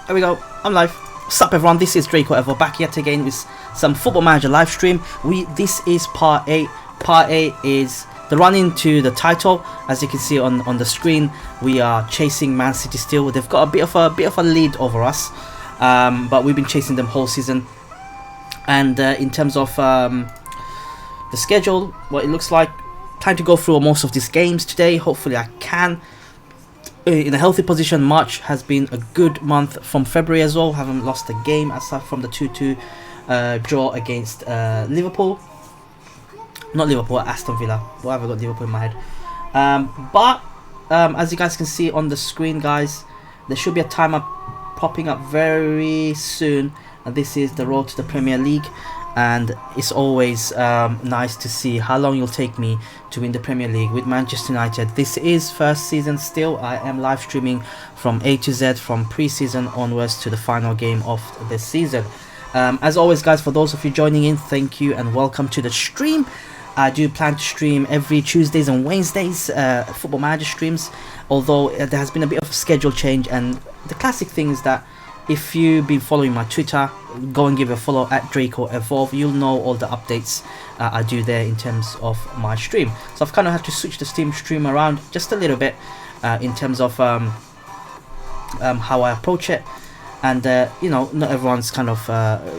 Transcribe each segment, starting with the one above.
There we go. I'm live. What's up, everyone? This is Draco Evo back yet again with some Football Manager live stream. This is part 8. Part 8 is the run into the title. As you can see on the screen, we are chasing Man City still. They've got a bit of a lead over us, but we've been chasing them whole season. And in terms of the schedule, what it looks like, time to go through most of these games today. Hopefully, I can. In a healthy position. March has been a good month from February as well. Haven't lost a game aside from the 2-2 draw against Liverpool. Not Liverpool, Aston Villa. Why have I got Liverpool in my head? But as you guys can see on the screen, guys, there should be a timer popping up very soon. And this is the road to the Premier League. And it's always nice to see how long it'll take me to win the Premier League with Manchester United. This is first season still. I am live streaming from A to Z, from pre-season onwards to the final game of this season. As always, guys, for those of you joining in, thank you and welcome to the stream. I do plan to stream every Tuesdays and Wednesdays, Football Manager streams, although there has been a bit of a schedule change. And the classic thing is that if you've been following my Twitter, go and give a follow at Draco Evolve. You'll know all the updates I do there in terms of my stream. So I've kind of had to switch the stream around just a little bit in terms of how I approach it. And you know, not everyone's kind of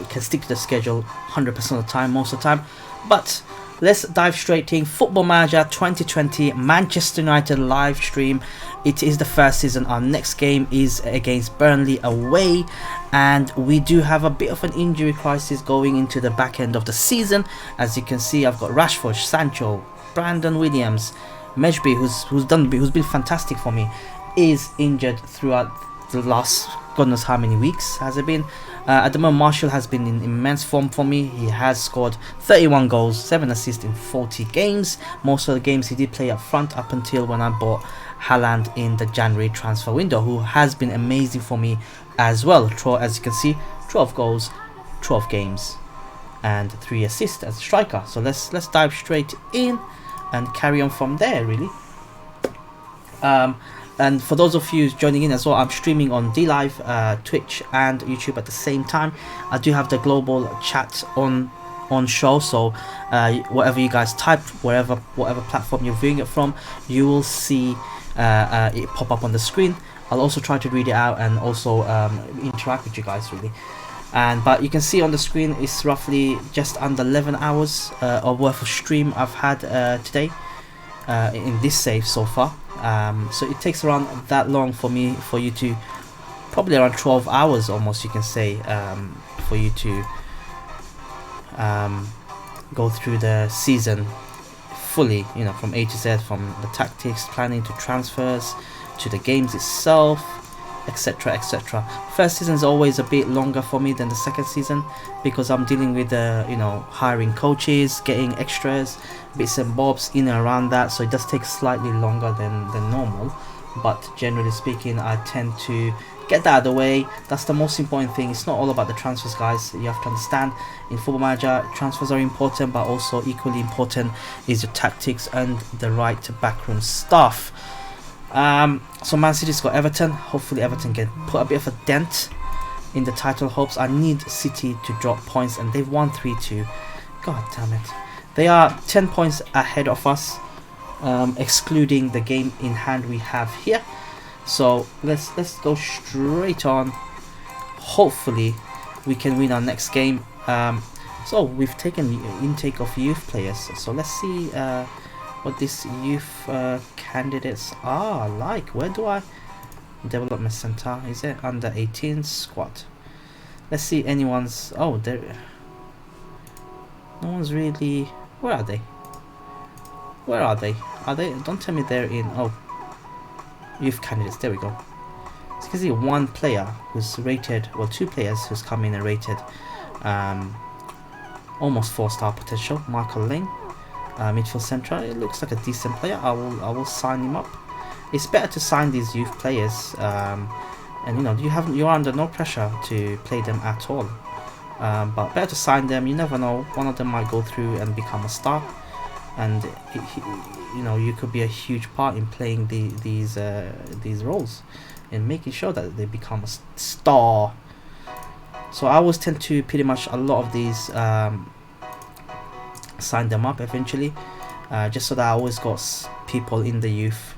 can stick to the schedule 100% of the time, most of the time. But let's dive straight in. Football Manager 2020 Manchester United live stream. It is the first season. Our next game is against Burnley away, and we do have a bit of an injury crisis going into the back end of the season. As you can see, I've got Rashford, Sancho, Brandon Williams, Mejbri, who's been fantastic for me, is injured throughout the last God knows how many weeks has it been. At the moment, Martial has been in immense form for me. He has scored 31 goals, 7 assists in 40 games. Most of the games he did play up front up until when I bought Halaand in the January transfer window, who has been amazing for me as well. As you can see, 12 goals, 12 games, and 3 assists as a striker. So let's dive straight in and carry on from there, really. And for those of you joining in as well, I'm streaming on DLive, Twitch and YouTube at the same time. I do have the global chat on show, so whatever you guys type, whatever platform you're viewing it from, you will see it pop up on the screen. I'll also try to read it out and also interact with you guys, really. But you can see on the screen it's roughly just under 11 hours of worth of stream I've had today in this save so far. So it takes around that long for you to, probably around 12 hours almost, you can say, for you to go through the season fully, you know, from A to Z, from the tactics, planning, to transfers, to the games itself, etc, etc. First season is always a bit longer for me than the second season, because I'm dealing with you know, hiring coaches, getting extras, bits and bobs in and around that, so it does take slightly longer than normal. But generally speaking, I tend to get that out of the way. That's the most important thing. It's not all about the transfers, guys. You have to understand, in Football Manager, transfers are important, but also equally important is your tactics and the right backroom stuff. So Man City's got Everton. Hopefully Everton can put a bit of a dent in the title hopes. I need City to drop points, and they've won 3-2. God damn it. They are 10 points ahead of us, excluding the game in hand we have here. So let's go straight on. Hopefully we can win our next game. So we've taken intake of youth players. So let's see what these youth candidates are like. Where do I development center? Is it under 18 squad? Let's see anyone's. Oh, there. No one's really. Where are they? Where are they? Are they? Don't tell me they're in. Oh, youth candidates. There we go. So you can see one player who's rated. Well, two players who's come in and rated almost 4-star potential. Michael Lane. Midfield centre. It looks like a decent player. I will sign him up. It's better to sign these youth players, and you know, you're under no pressure to play them at all. But better to sign them. You never know. One of them might go through and become a star, and you know, you could be a huge part in playing these roles. in making sure that they become a star. So I always tend to pretty much a lot of these sign them up eventually, just so that I always got people in the youth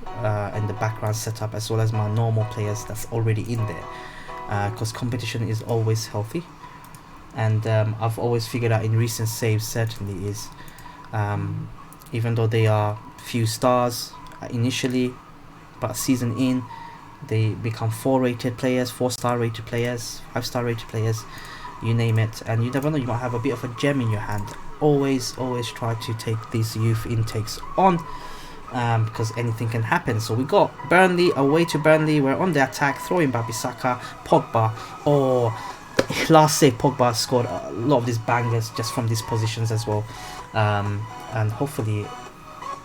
in the background set up, as well as my normal players that's already in there, because competition is always healthy. And I've always figured out in recent saves certainly is, even though they are few stars initially, but a season in they become 4 rated players, 4-star rated players, 5-star rated players, you name it, and you never know, you might have a bit of a gem in your hand. Always try to take these youth intakes on, because anything can happen. So we got Burnley, away to Burnley, we're on the attack, throwing Babisaka, Pogba, last save, Pogba scored a lot of these bangers just from these positions as well, and hopefully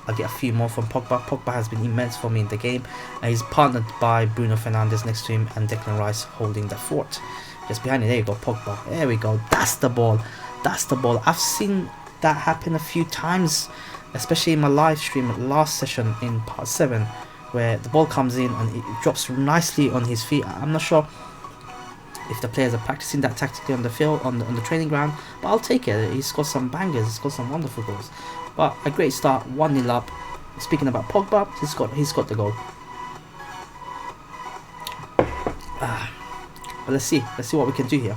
I'll get a few more from Pogba. Pogba has been immense for me in the game. He's partnered by Bruno Fernandes next to him and Declan Rice holding the fort. Just behind it, there you go, Pogba. There we go. That's the ball. That's the ball. I've seen that happen a few times, especially in my live stream last session in part 7, where the ball comes in and it drops nicely on his feet. I'm not sure if the players are practicing that tactically on the field, on the training ground, but I'll take it. He's got some bangers. He's got some wonderful goals. But a great start, 1-0 up. Speaking about Pogba, he's got the goal. But let's see what we can do here.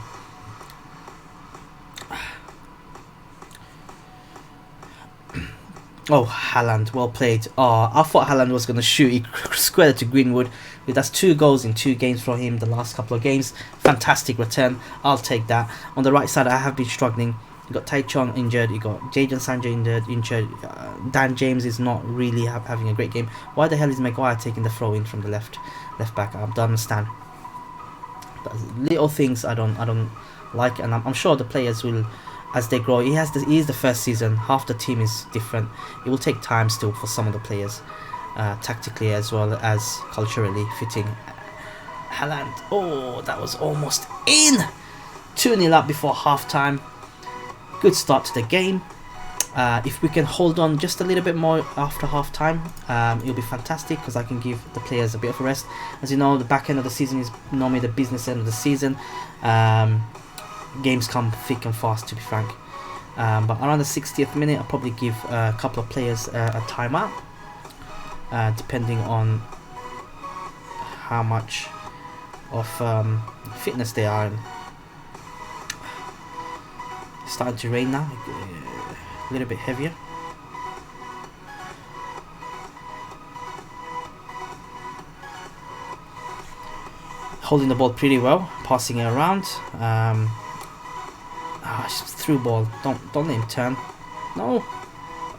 Oh, Halaand, well played. Oh, I thought Halaand was going to shoot. He squared it to Greenwood. That's 2 goals in 2 games for him the last couple of games. Fantastic return. I'll take that. On the right side, I have been struggling. You got Tai Chong injured. You got Jadon Sancho injured. Dan James is not really having a great game. Why the hell is Maguire taking the throw in from the left back? I don't understand. Little things I don't like, and I'm sure the players will, as they grow. He is the first season. Half the team is different. It will take time still for some of the players, tactically as well as culturally fitting. Halaand, oh, that was almost in. 2-0 up before half time. Good start to the game. If we can hold on just a little bit more after half time, it'll be fantastic, because I can give the players a bit of a rest. As you know, the back end of the season is normally the business end of the season. Games come thick and fast, to be frank. But around the 60th minute, I'll probably give a couple of players a timeout, depending on how much of fitness they are in. It's starting to rain now, a little bit heavier. Holding the ball pretty well, passing it around. Through ball. Don't let him turn. No.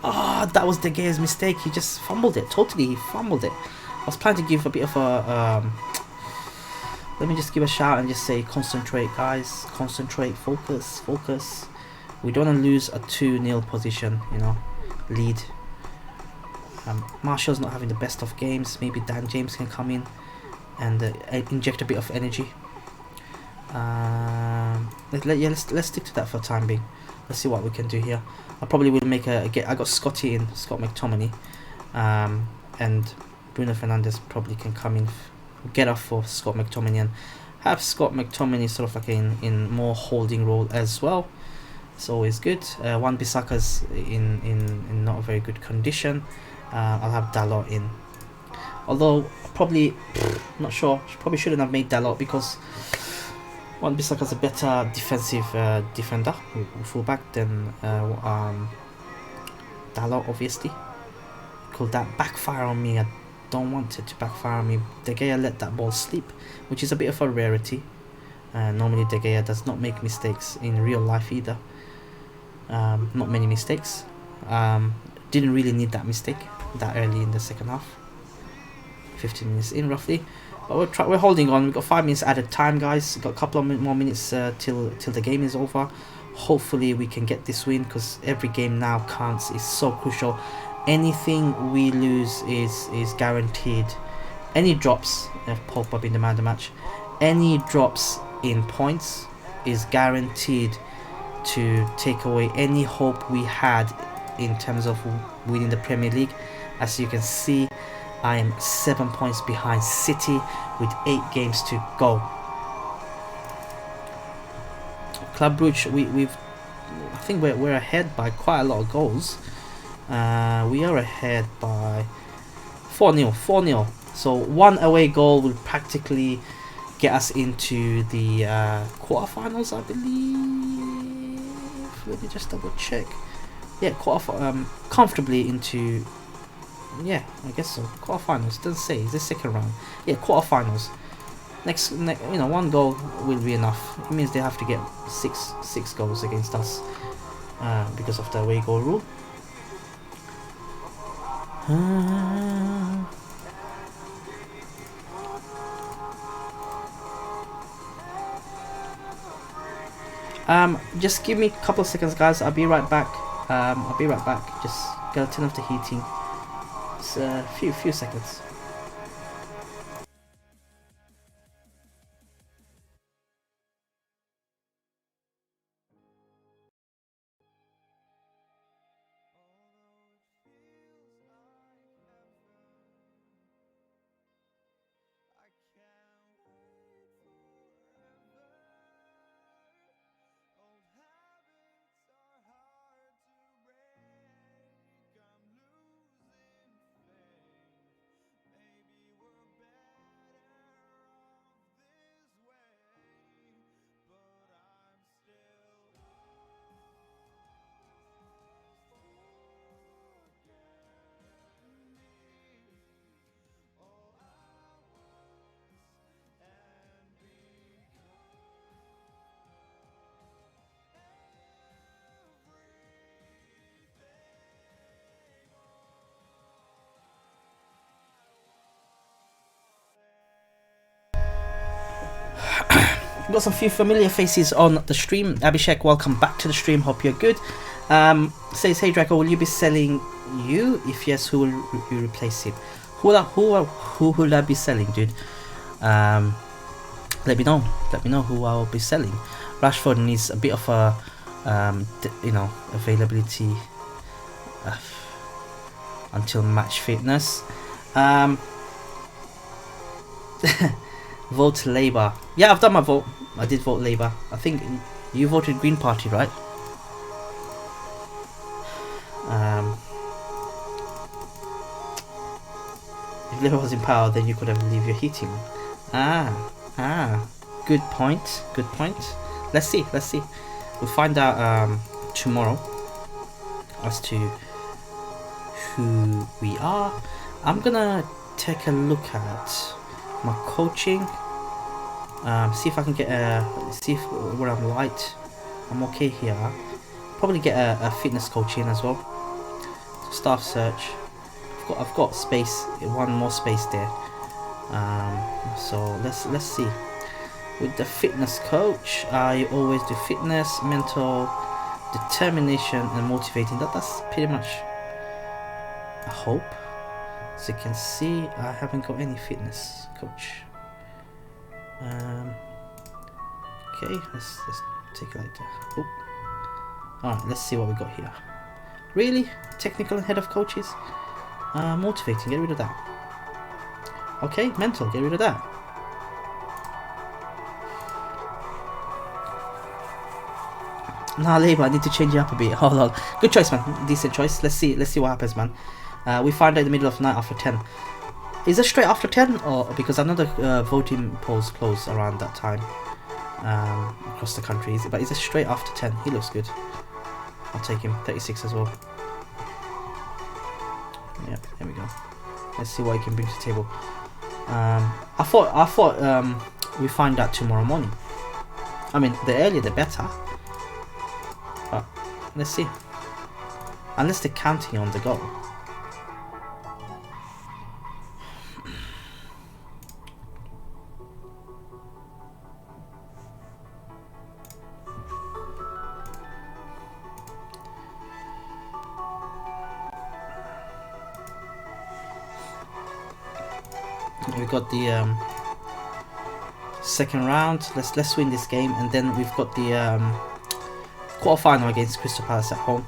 That was De Gea's mistake. He just fumbled it. Totally, he fumbled it. I was planning to give a bit of a let me just give a shout and just say, concentrate, guys. Concentrate. Focus. We don't want to lose a 2-0 position, lead. Martial's not having the best of games. Maybe Dan James can come in and inject a bit of energy. Let's stick to that for the time being. Let's see what we can do here. I probably will make I got Scott McTominay, and Bruno Fernandes probably can come in, get off for Scott McTominay, and have Scott McTominay sort of like in more holding role as well. It's always good. Wan-Bissaka's in not a very good condition. I'll have Dalot in, although probably not sure. Probably shouldn't have made Dalot, because Wan-Bissaka's a better defensive defender, fullback, than Dalot, obviously. Could that backfire on me? I don't want it to backfire on me. De Gea let that ball sleep, which is a bit of a rarity. Normally De Gea does not make mistakes in real life either. Not many mistakes. Didn't really need that mistake that early in the second half. 15 minutes in roughly. But we're holding on. We've got 5 minutes added time, guys. We've got a couple of more minutes till the game is over. Hopefully we can get this win, because every game now counts. It's so crucial. Anything we lose is guaranteed. Any drops, if Pogba being the man of the match, any drops in points is guaranteed to take away any hope we had in terms of winning the Premier League. As you can see, I am 7 points behind City with 8 games to go. Club Brugge, I think we're ahead by quite a lot of goals. We are ahead by 4-0, 4-0. So one away goal will practically get us into the quarterfinals, I believe. Let me just double check. Yeah, comfortably into. Yeah, I guess so. Quarterfinals. Doesn't say. Is this second round? Yeah, quarterfinals. Next, one goal will be enough. It means they have to get six goals against us because of the away goal rule. Just give me a couple of seconds, guys. I'll be right back. Just gotta turn off the heating. It's a few seconds. Got some few familiar faces on the stream. Abhishek, welcome back to the stream. Hope you're good. Says, hey Draco, will you be selling you? If yes, who will you replace him? Who will I be selling, dude? Let me know. Let me know who I will be selling. Rashford needs a bit of a availability until match fitness. Vote Labour. Yeah, I've done my vote. I did vote Labour. I think you voted Green Party, right? If Labour was in power, then you could have leave your heating. Good point. Good point. Let's see. We'll find out tomorrow as to who we are. I'm gonna take a look at my coaching, see if I can get where I'm light. I'm okay here. Probably get a fitness coach in as well. Staff search. I've got space, one more space there. So let's see. With the fitness coach, I always do fitness, mental, determination, and motivating. That's pretty much. I hope. As you can see, I haven't got any fitness coach. Okay, let's take it like that. Oh. Alright, let's see what we got here. Really? Technical and head of coaches? Motivating, get rid of that. Okay, mental, get rid of that. Nah, Labour, I need to change it up a bit. Hold on. Good choice, man. Decent choice. Let's see what happens, man. We find out in the middle of the night after 10. Is it straight after 10? Or because another voting polls close around that time across the country. But is it straight after 10? He looks good. I'll take him. 36 as well. Yeah, here we go. Let's see what he can bring to the table. I thought we find out tomorrow morning. I mean, the earlier the better. But let's see. Unless they're counting on the goal. We've got the second round. Let's win this game, and then we've got the quarter-final against Crystal Palace at home.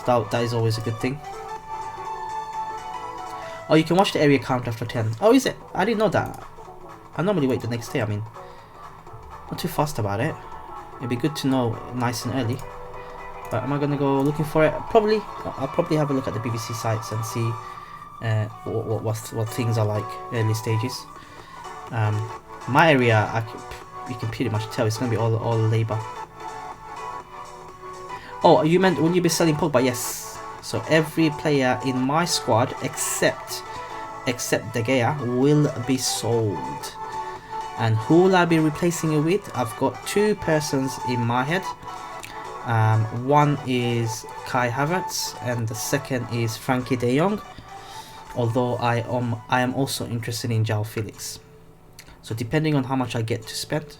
So that is always a good thing. Oh, you can watch the area count after 10. Oh, is it? I didn't know that. I normally wait the next day. I mean, not too fast about it. It'd be good to know nice and early. But am I gonna go looking for it? Probably. I'll probably have a look at the BBC sites and see what things are like early stages. My area, you can pretty much tell it's gonna be all Labour. Oh, you meant will you be selling Pogba? Yes. So every player in my squad except De Gea will be sold. And who will I be replacing it with? I've got two persons in my head. One is Kai Havertz and the second is Frankie de Jong. Although I am also interested in João Felix. So depending on how much I get to spend,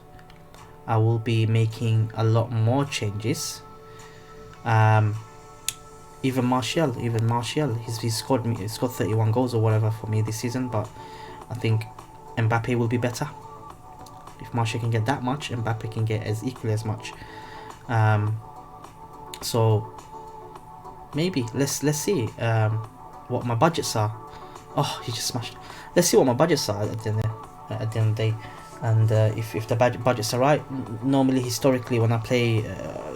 I will be making a lot more changes. Even Martial, he's scored 31 goals or whatever for me this season, but I think Mbappe will be better. If Martial can get that much, Mbappe can get equally as much. So maybe let's see what my budgets are. Oh, he just smashed. Let's see what my budgets are at the end of the day, and if the budgets are right. Normally, historically, when I play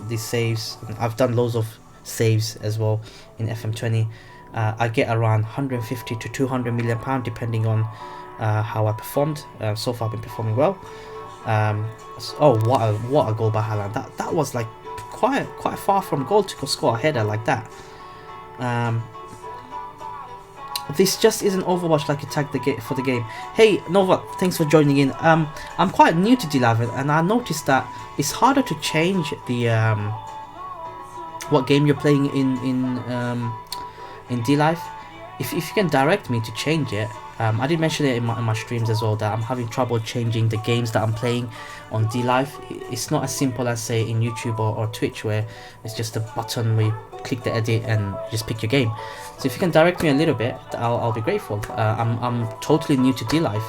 these saves, I've done loads of saves as well in FM20. I get around 150 to 200 million pound depending on how I performed. So far, I've been performing well. Oh, what a goal by Halaand! That was like quite far from goal to score a header like that. This just isn't Overwatch like you tagged for the game. Hey Nova, thanks for joining in. I'm quite new to D-Live and I noticed that it's harder to change the what game you're playing in D-Live. If you can direct me to change it. I did mention it in my streams as well that I'm having trouble changing the games that I'm playing on D-Live. It's not as simple as say in YouTube or Twitch where it's just a button where you click the edit and just pick your game. So if you can direct me a little bit, I'll be grateful. I'm totally new to D-Live.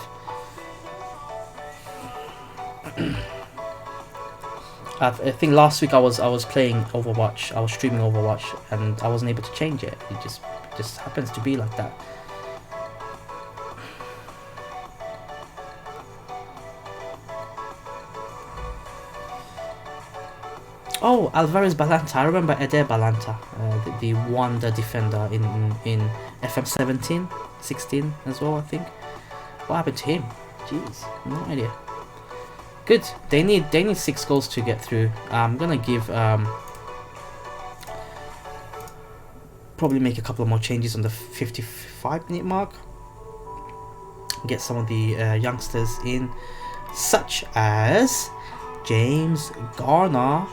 I think last week I was playing Overwatch. I was streaming Overwatch and I wasn't able to change it. It just happens to be like that. Oh, Alvarez Balanta. I remember Eder Balanta, the wonder defender in FM 16 as well, I think. What happened to him? Jeez, no idea. Good. They need 6 goals to get through. I'm gonna give probably make a couple more changes on the 55-minute mark. Get some of the youngsters in, such as James Garner.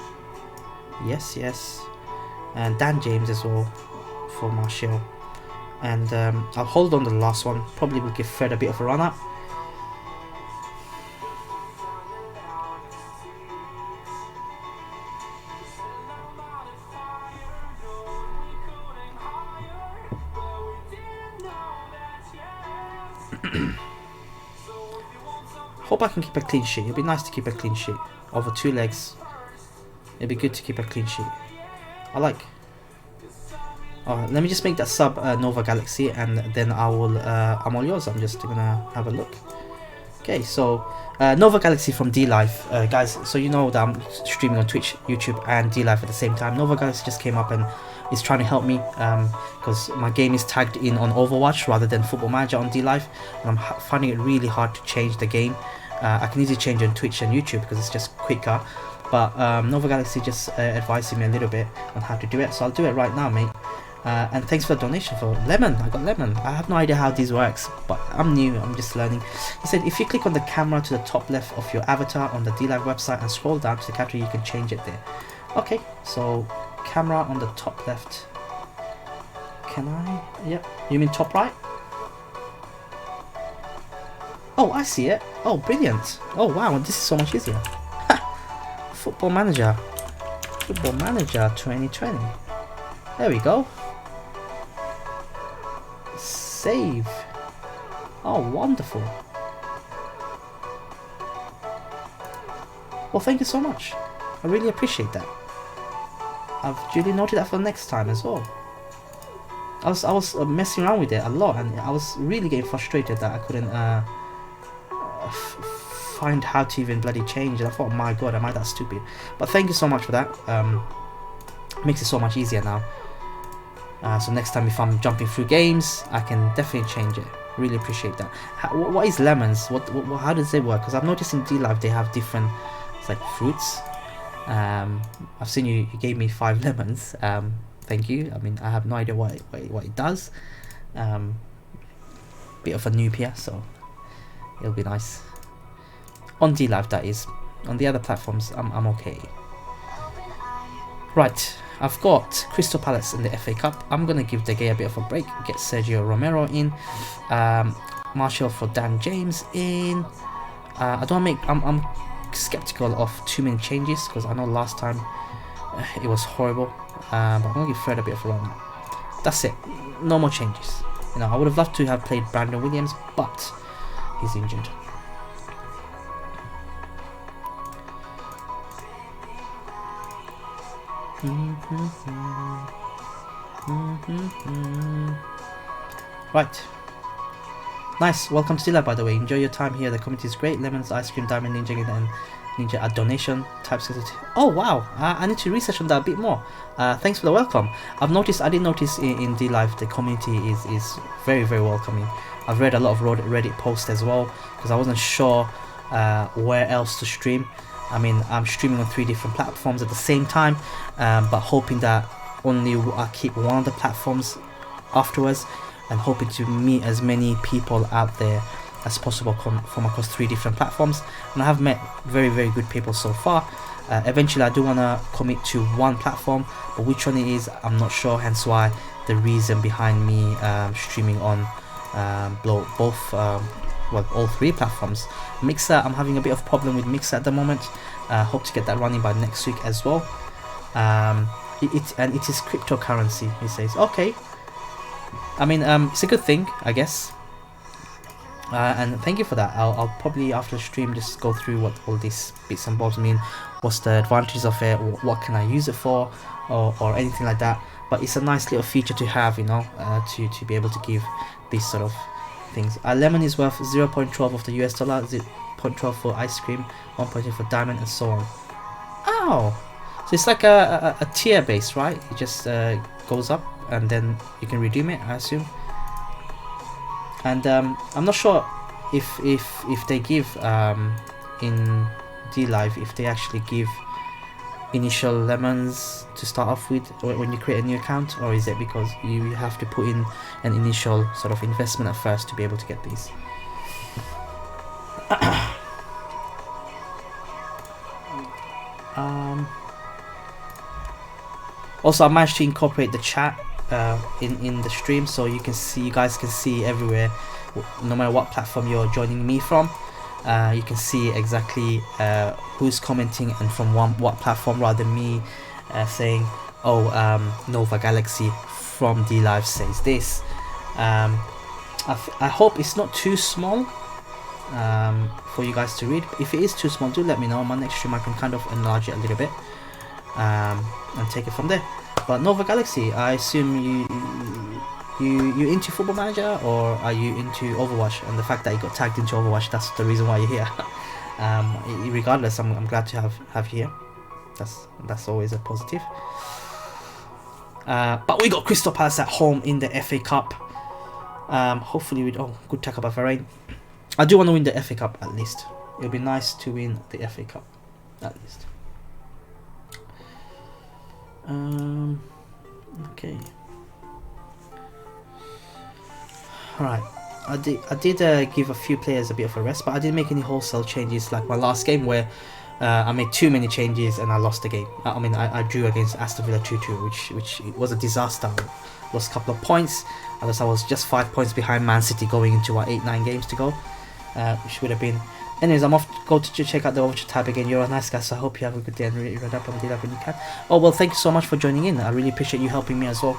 Yes, and Dan James as well for Martial. And I'll hold on to the last one. Probably will give Fred a bit of a run up. Hope I can keep a clean sheet. It'd be nice to keep a clean sheet over 2 legs. It'd be good to keep a clean sheet. I like. Let me just make that sub Nova Galaxy and then I will. I'm all yours. I'm just gonna have a look. Okay, so Nova Galaxy from D-Live, guys. So you know that I'm streaming on Twitch, YouTube, and D-Live at the same time. Nova Galaxy just came up and is trying to help me because my game is tagged in on Overwatch rather than Football Manager on D-Live, and I'm finding it really hard to change the game. I can easily change on Twitch and YouTube because it's just quicker. But Nova Galaxy just advising me a little bit on how to do it, so I'll do it right now, mate. And thanks for the donation for Lemon. I got Lemon. I have no idea how this works, but I'm new. I'm just learning. He said if you click on the camera to the top left of your avatar on the D-Live website and scroll down to the category, you can change it there. Okay, so camera on the top left. Can I? Yep. You mean top right? Oh, I see it. Oh, brilliant. Oh, wow. This is so much easier. Football Manager 2020. There we go. Save. Oh, wonderful. Well, thank you so much. I really appreciate that. I've duly noted that for next time as well. I was messing around with it a lot, and I was really getting frustrated that I couldn't find how to even bloody change. And I thought, my god, am I that stupid? But thank you so much for that. Makes it so much easier now. So next time if I'm jumping through games, I can definitely change it. Really appreciate that. What is lemons? How does it work? Because I've noticed in D-Live they have different, it's like fruits. I've seen you gave me 5 lemons. Thank you. I mean, I have no idea what it does. Bit of a noob here, so it'll be nice. On D-Live, that is. On the other platforms, I'm okay. Right, I've got Crystal Palace in the FA Cup. I'm gonna give De Gea a bit of a break. Get Sergio Romero in. Martial for Dan James in. I'm skeptical of too many changes because I know last time it was horrible. But I'm gonna give Fred a bit of a run. That's it. No more changes. You know, I would have loved to have played Brandon Williams, but he's injured. Right. Nice. Welcome to Dilla, by the way. Enjoy your time here. The community is great. Lemons, ice cream, diamond, ninja, and ninja a donation type sensitive. Oh wow! I need to research on that a bit more. Thanks for the welcome. I did notice in D-Live the community is very welcoming. I've read a lot of Reddit posts as well because I wasn't sure where else to stream. I mean, I'm streaming on 3 different platforms at the same time, but hoping that only I keep one of the platforms afterwards, and hoping to meet as many people out there as possible from across 3 different platforms. And I have met very good people so far. Eventually I do want to commit to one platform, but which one it is I'm not sure, hence why the reason behind me streaming on both all 3 platforms. Mixer, I'm having a bit of problem with Mixer at the moment. Hope to get that running by next week as well. It is cryptocurrency, he says. Okay, I mean, it's a good thing, I guess. And thank you for that. I'll probably after the stream just go through what all these bits and bobs mean, what's the advantages of it, what can I use it for, or anything like that. But it's a nice little feature to have, you know, to be able to give these sort of things. A lemon is worth 0.12 of the US dollar, 0.12 for ice cream, 1.8 for diamond, and so on. Oh, so it's like a tier base, right? It just goes up and then you can redeem it, I assume. And I'm not sure if they give in D-Live, if they actually give initial lemons to start off with when you create a new account, or is it because you have to put in an initial sort of investment at first to be able to get these? Also, I managed to incorporate the chat in the stream, so you guys can see everywhere, no matter what platform you're joining me from. You can see exactly who's commenting and from what platform, rather than me saying, oh, Nova Galaxy from D-Live says this. I hope it's not too small for you guys to read. If it is too small, do let me know. On my next stream I can kind of enlarge it a little bit and take it from there. But Nova Galaxy, I assume you into Football Manager, or are you into Overwatch? And the fact that you got tagged into Overwatch, that's the reason why you're here. Regardless, I'm glad to have you here. That's always a positive. But we got Crystal Palace at home in the FA Cup. Hopefully good tackle by Varane. I do want to win the FA Cup at least. It'll be nice to win the FA Cup at least. Okay. Alright, I did give a few players a bit of a rest, but I didn't make any wholesale changes like my last game where I made too many changes and I lost the game. I drew against Aston Villa 2-2, which was a disaster. I lost a couple of points, unless I was just 5 points behind Man City going into our 8-9 games to go, which would have been. Anyways, I'm off to go to check out the Overwatch tab again. You're a nice guy, so I hope you have a good day and read up on D-Live when you can. Oh well, thank you so much for joining in. I really appreciate you helping me as well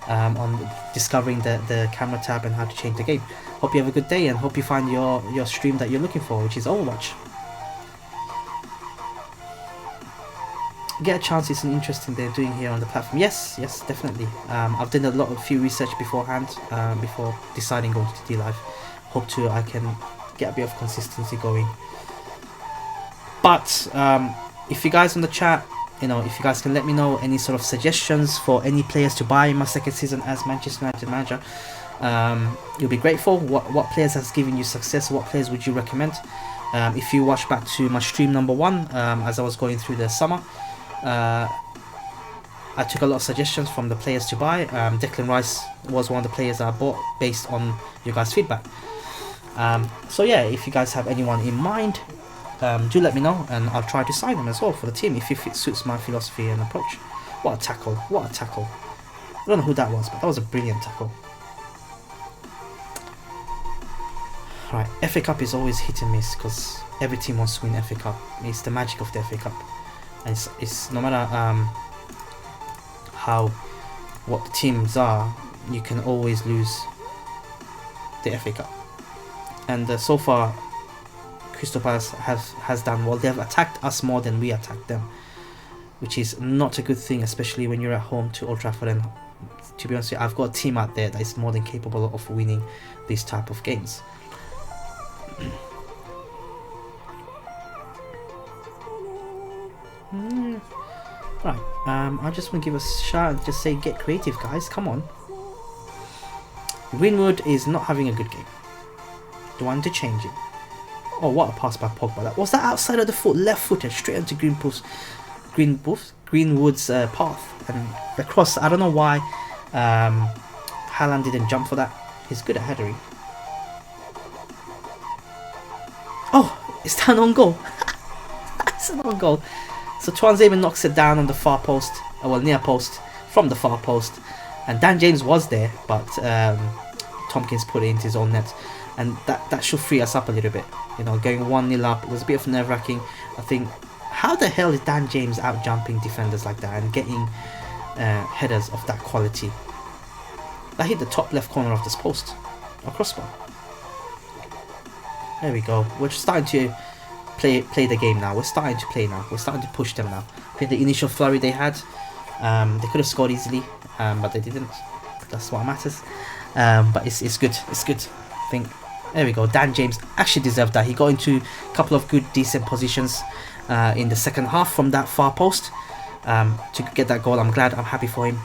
on discovering the camera tab and how to change the game. Hope you have a good day and hope you find your stream that you're looking for, which is Overwatch. get a chance, it's an interesting they're doing here on the platform. Yes, definitely. I've done a few research beforehand, before deciding going to D Live. Hope I can get a bit of consistency going. But if you guys on the chat, if you guys can let me know any sort of suggestions for any players to buy in my second season as Manchester United manager, you'll be grateful. What players has given you success? What players would you recommend? If you watch back to my stream number 1, as I was going through the summer, I took a lot of suggestions from the players to buy. Declan Rice was one of the players I bought based on your guys' feedback. So yeah, if you guys have anyone in mind, do let me know, and I'll try to sign them as well for the team if it suits my philosophy and approach. What a tackle! What a tackle! I don't know who that was, but that was a brilliant tackle. Right, FA Cup is always hit and miss because every team wants to win FA Cup. It's the magic of the FA Cup, and it's no matter what the teams are, you can always lose the FA Cup. And so far, Crystal Palace has done well. They have attacked us more than we attacked them, which is not a good thing, especially when you're at home to Old Trafford. And to be honest with you, I've got a team out there that is more than capable of winning these type of games. Right, I just want to give a shout and just say, get creative, guys. Come on. Greenwood is not having a good game. Do I need to change it? Oh, what a pass by Pogba. Was that outside of the foot, left-footed, straight into Greenwood's path, and the cross. I don't know why Halaand didn't jump for that. He's good at headering. Oh, it's down on goal. It's an on goal. So Tuanzebe knocks it down on the far post, well, near post, from the far post, and Dan James was there, but Tompkins put it into his own net, and that should free us up a little bit. Going 1-0 up, it was a bit of nerve-wracking. I think, how the hell is Dan James out jumping defenders like that and getting headers of that quality? That hit the top left corner of this post, a crossbar. There we go. We're starting to play the game now. We're starting to play now. We're starting to push them now. I think the initial flurry they had, they could have scored easily, but they didn't. That's what matters. But it's good. It's good. I think. There we go. Dan James actually deserved that. He got into a couple of good, decent positions in the second half from that far post to get that goal. I'm glad. I'm happy for him.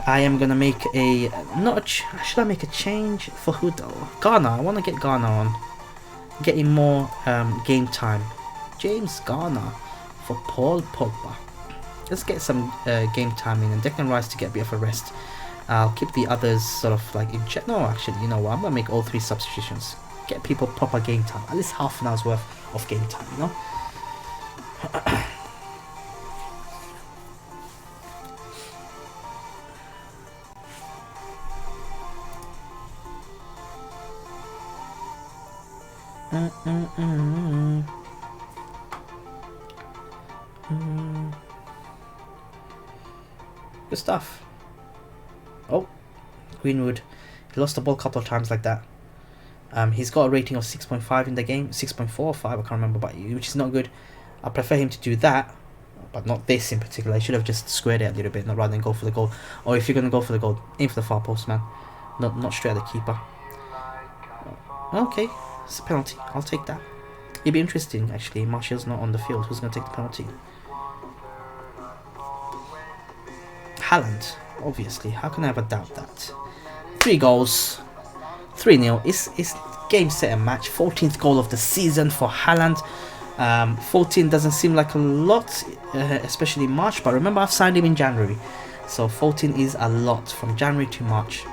I am gonna make should I make a change for who though? Garner. I want to get Garner on. Get him more game time. James Garner for Paul Pogba. Let's get some game time in, and Declan Rice to get a bit of a rest. I'll keep the others sort of like in check. No, actually, you know what? I'm gonna make all 3 substitutions. Get people proper game time. At least half an hour's worth of game time, Good stuff. Oh, Greenwood. He lost the ball a couple of times like that. He's got a rating of 6.5 in the game. 6.4 or 5, I can't remember, but which is not good. I prefer him to do that, but not this in particular. He should have just squared it a little bit, rather than go for the goal. Or if you're going to go for the goal, aim for the far post, man. Not straight at the keeper. Okay, it's a penalty. I'll take that. It'd be interesting, actually. Martial's not on the field. Who's going to take the penalty? Halaand, obviously. How can I ever doubt that? 3 goals. 3-0. It's game, set and match. 14th goal of the season for Halaand. 14 doesn't seem like a lot, especially in March. But remember, I've signed him in January. So 14 is a lot from January to March.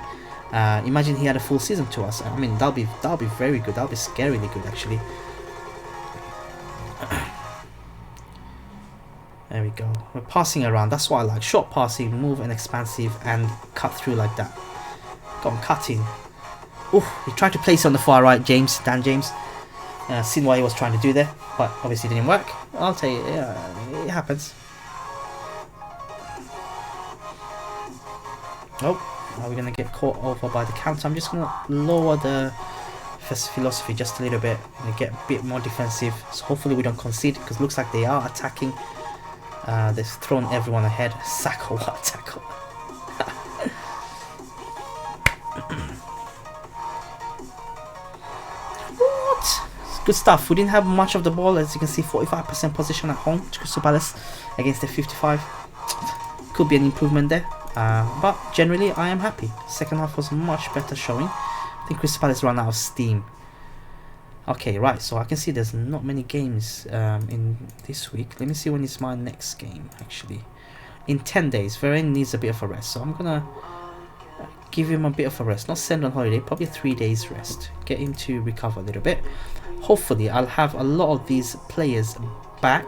Imagine he had a full season to us. I mean, that'll be very good. That'll be scarily good, actually. There we go. We're passing around. That's what I like. Short passing, move and expansive, and cut through like that. Got him cutting. Ooh, he tried to place on the far right, Dan James. Seen what he was trying to do there, but obviously didn't work. I'll tell you, yeah, it happens. Oh, are we going to get caught over by the counter? I'm just going to lower the philosophy just a little bit and get a bit more defensive. So hopefully we don't concede, because it looks like they are attacking. They've thrown everyone ahead. Saka, what a tackle. What? Good stuff. We didn't have much of the ball, as you can see. 45% possession at home to Crystal Palace against the 55. Could be an improvement there, but generally I am happy. Second half was much better showing. I think Crystal Palace ran out of steam. Okay, right, so I can see there's not many games in this week. Let me see when is my next game, actually. In 10 days, Varane needs a bit of a rest, so I'm gonna give him a bit of a rest. Not send on holiday, probably 3 days rest. Get him to recover a little bit. Hopefully, I'll have a lot of these players back.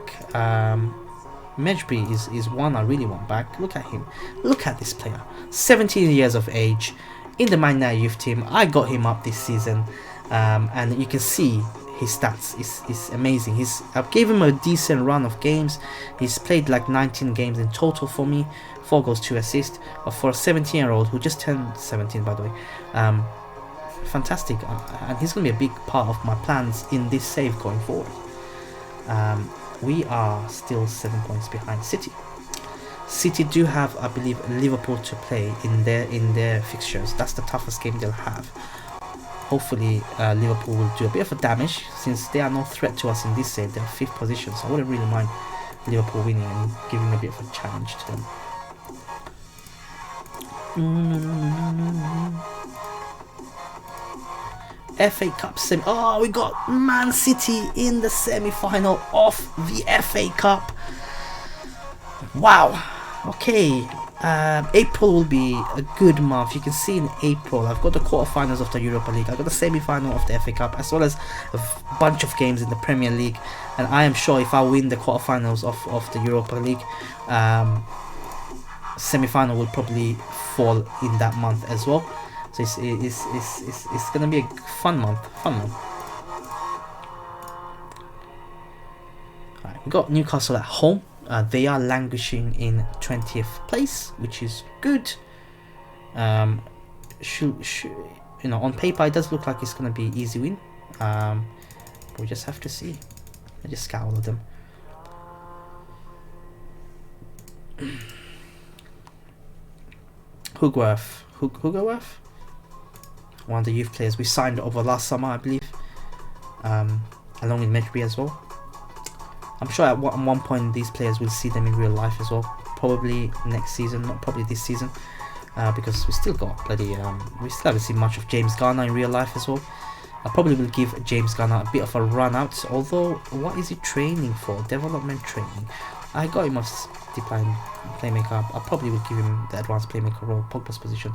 Mejbri is one I really want back. Look at him. Look at this player. 17 years of age. In the Man United youth team. I got him up this season. And you can see his stats is amazing. I've gave him a decent run of games. He's played like 19 games in total for me. 4 goals, 2 assists. For a 17-year-old who just turned 17, by the way. Fantastic. And he's going to be a big part of my plans in this save going forward. We are still 7 points behind City. City do have, I believe, Liverpool to play in their fixtures. That's the toughest game they'll have. Hopefully Liverpool will do a bit of a damage, since they are no threat to us in this save. They're 5th position, so I wouldn't really mind Liverpool winning and giving a bit of a challenge to them. FA Cup semi. Oh, we got Man City in the semi-final of the FA Cup. Wow. Okay. April will be a good month. You can see in April I've got the quarterfinals of the Europa League. I've got the semi-final of the FA Cup, as well as a bunch of games in the Premier League. And I am sure if I win the quarterfinals of the Europa League, semi-final will probably fall in that month as well. So it's gonna be a fun month. Alright, we got Newcastle at home. They are languishing in 20th place, which is good. On paper it does look like it's gonna be easy win. We just have to see. I just scout all of them. Hugoworth, one of the youth players we signed over last summer, I believe, along with Mejbri as well. I'm sure at one point these players will see them in real life as well, probably next season, not probably this season, because we still got bloody we still haven't seen much of James Garner in real life as well. I probably will give James Garner a bit of a run out, although what is he training for? Development training. I got him a decline playmaker. I probably will give him the advanced playmaker role, Pogba's position,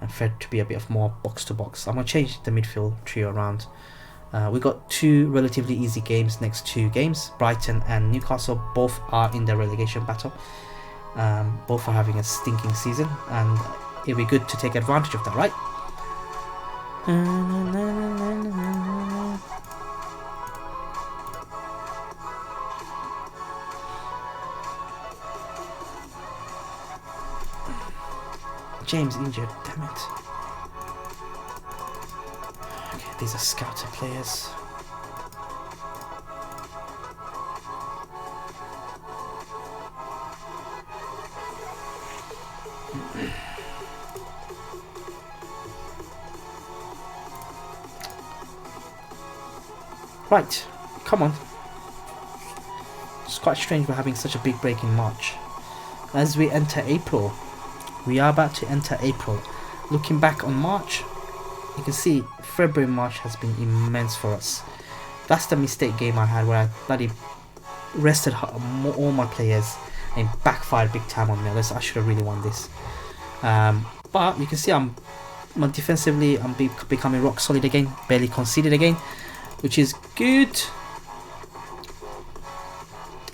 and Fred to be a bit of more box to box. I'm gonna change the midfield trio around. We got 2 relatively easy games next 2 games. Brighton and Newcastle both are in the relegation battle. Both are having a stinking season, and it'll be good to take advantage of that, right? James injured, damn it. Okay, these are scouted players. Right, come on. It's quite strange we're having such a big break in March. As we enter April, we are about to enter April. Looking back on March, you can see February and March has been immense for us. That's the mistake game I had, where I bloody rested all my players and backfired big time on me. I should have really won this. But you can see I'm defensively, I'm becoming rock solid again. Barely conceded again, which is good.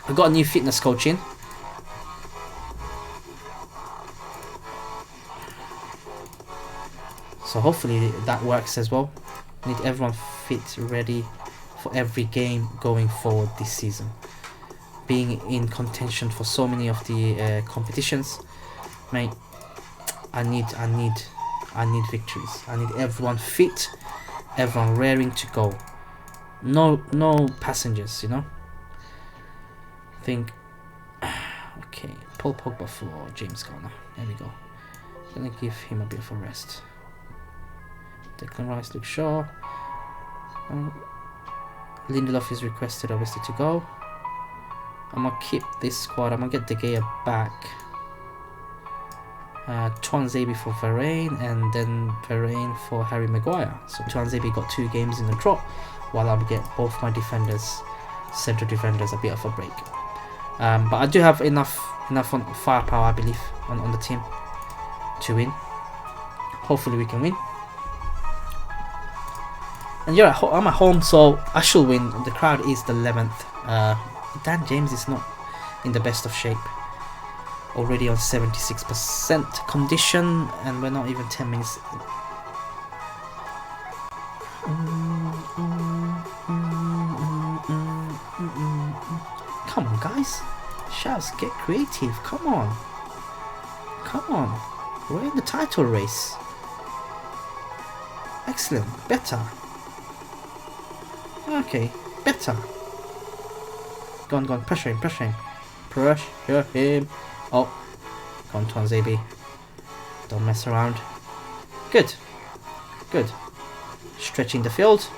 I got a new fitness coach in. So hopefully that works as well. Need everyone fit, ready for every game going forward this season. Being in contention for so many of the competitions, mate. I need victories. I need everyone fit, everyone raring to go. No passengers, you know. I think Okay, Paul Pogba for James Garner. There we go. Gonna give him a bit of a rest. Declan Rice, Luke Shaw. Lindelof is requested obviously to go. I'm gonna keep this squad. I'm gonna get De Gea back. Tuanzebe for Varane, and then Varane for Harry Maguire. So Tuanzebe got 2 games in the trot, while I'll get both my defenders, central defenders, a bit of a break. But I do have enough firepower, I believe, on the team to win. Hopefully we can win. And I'm at home, so I should win. The crowd is the 11th. Dan James is not in the best of shape. Already on 76% condition, and we're not even 10 minutes. Come on, guys. Shouts, get creative. Come on. Come on. We're in the title race. Excellent. Better. Okay. Better. Go on. Pressure him. Pressure him. Oh. Go on, Tuanzebe. Don't mess around. Good. Stretching the field.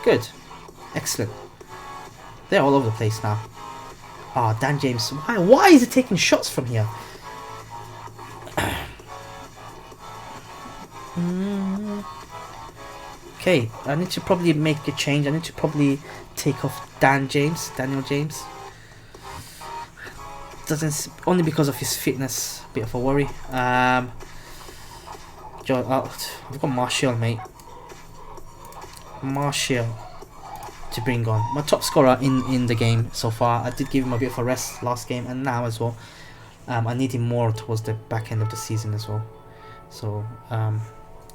Good. Excellent. They're all over the place now. Ah, oh, Dan James. Why is he taking shots from here? Okay, I need to probably make a change. I need to probably take off Daniel James. Only because of his fitness, bit of a worry. I've got Martial, mate. Martial to bring on. My top scorer in the game so far. I did give him a bit of a rest last game, and now as well. I need him more towards the back end of the season as well. So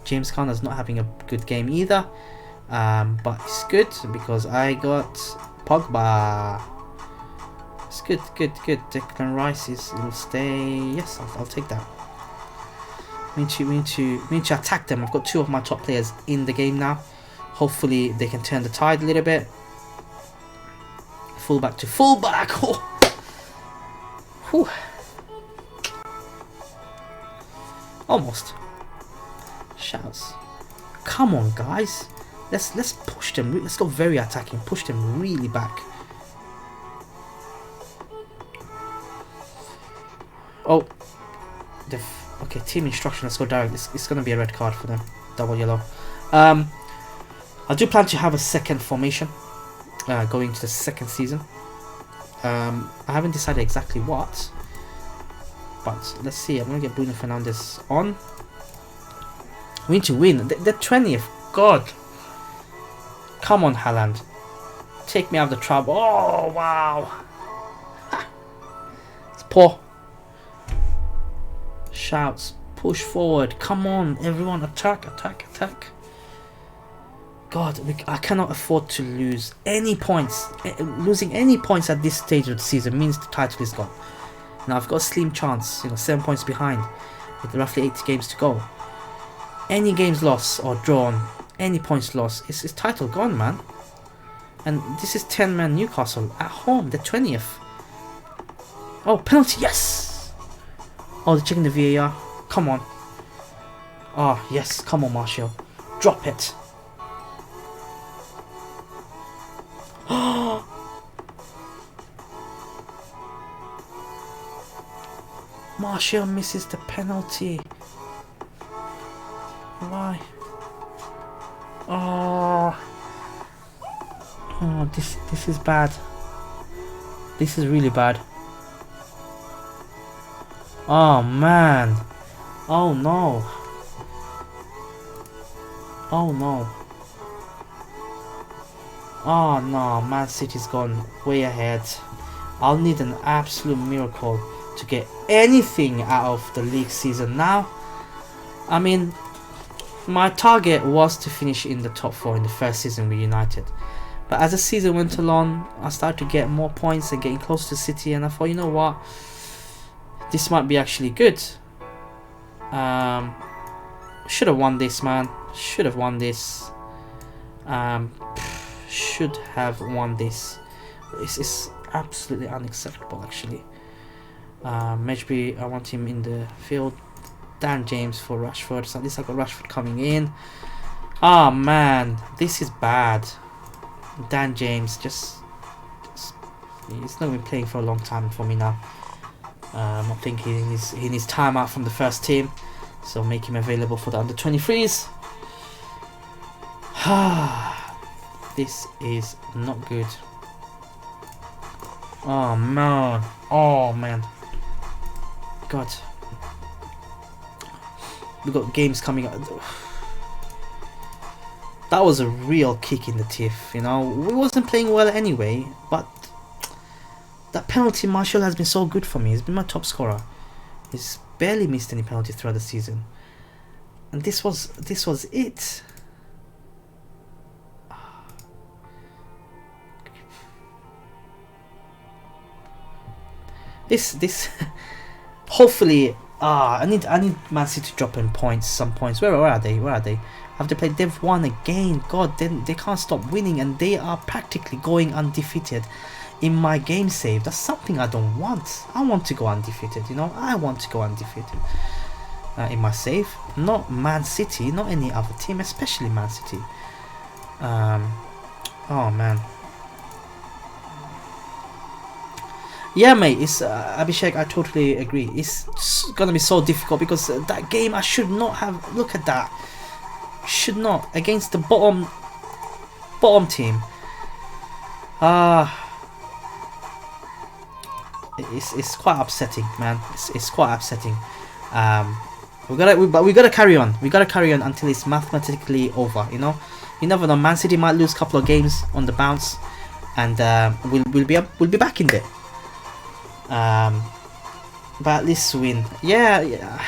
James Conner's not having a good game either. But it's good because I got Pogba. It's good. Declan Rice will stay. Yes, I'll take that. We need to attack them. I've got 2 of my top players in the game now. Hopefully they can turn the tide a little bit. Fullback to fullback. Oh. Whew. Almost. Shouts. Come on, guys. Let's push them. Let's go very attacking. Push them really back. Oh. Okay, team instruction. Let's go direct. It's going to be a red card for them. Double yellow. I do plan to have a second formation going into the second season. I haven't decided exactly what, but let's see. I'm going to get Bruno Fernandes on. We need to win. The 20th. God. Come on, Haaland. Take me out of the trouble. Oh, wow. It's poor. Shouts. Push forward. Come on, everyone. Attack. God, I cannot afford to lose any points. Losing any points at this stage of the season means the title is gone. Now I've got a slim chance, 7 points behind, with roughly 80 games to go. Any games lost or drawn, any points lost, it's title gone, man. And this is 10-man Newcastle at home, the 20th. Oh, penalty, yes! Oh, they're checking the VAR. Come on. Oh, yes, come on, Martial. Drop it. Martial misses the penalty. Why? Oh, this is bad. This is really bad. Oh man. Oh no. Oh no. Oh no, Man City's gone way ahead. I'll need an absolute miracle to get anything out of the league season now. I mean, my target was to finish in the top 4 in the first season with United. But as the season went along, I started to get more points and getting close to City, and I thought, you know what? This might be actually good. Should have won this, man. Should have won this. Should have won this. It's absolutely unacceptable, actually. Maybe I want him in the field. Dan James for Rashford. So at least I got Rashford coming in. Ah, man, this is bad. Dan James just he's not been playing for a long time for me now. I think he needs time out from the first team, so make him available for the under 23s. This is not good. Oh man, God, we got games coming up. That was a real kick in the teeth, you know. We wasn't playing well anyway, but that penalty, Martial has been so good for me. He's been my top scorer. He's barely missed any penalties throughout the season, and this was it. This hopefully I need Man City to drop in points, some points. Where are they? Have they played? They've won again. God, then they can't stop winning, and they are practically going undefeated in my game save. That's something I don't want. I want to go undefeated, you know. I want to go undefeated in my save. Not Man City, not any other team, especially Man City. Oh man. Yeah, mate, it's Abhishek, I totally agree. It's gonna be so difficult because that game I should not have. Look at that. Should not against the bottom team. It's quite upsetting, man. It's quite upsetting. We gotta carry on. We gotta carry on until it's mathematically over. You know, you never know. Man City might lose a couple of games on the bounce, and we'll be back in there. But at least win. Yeah.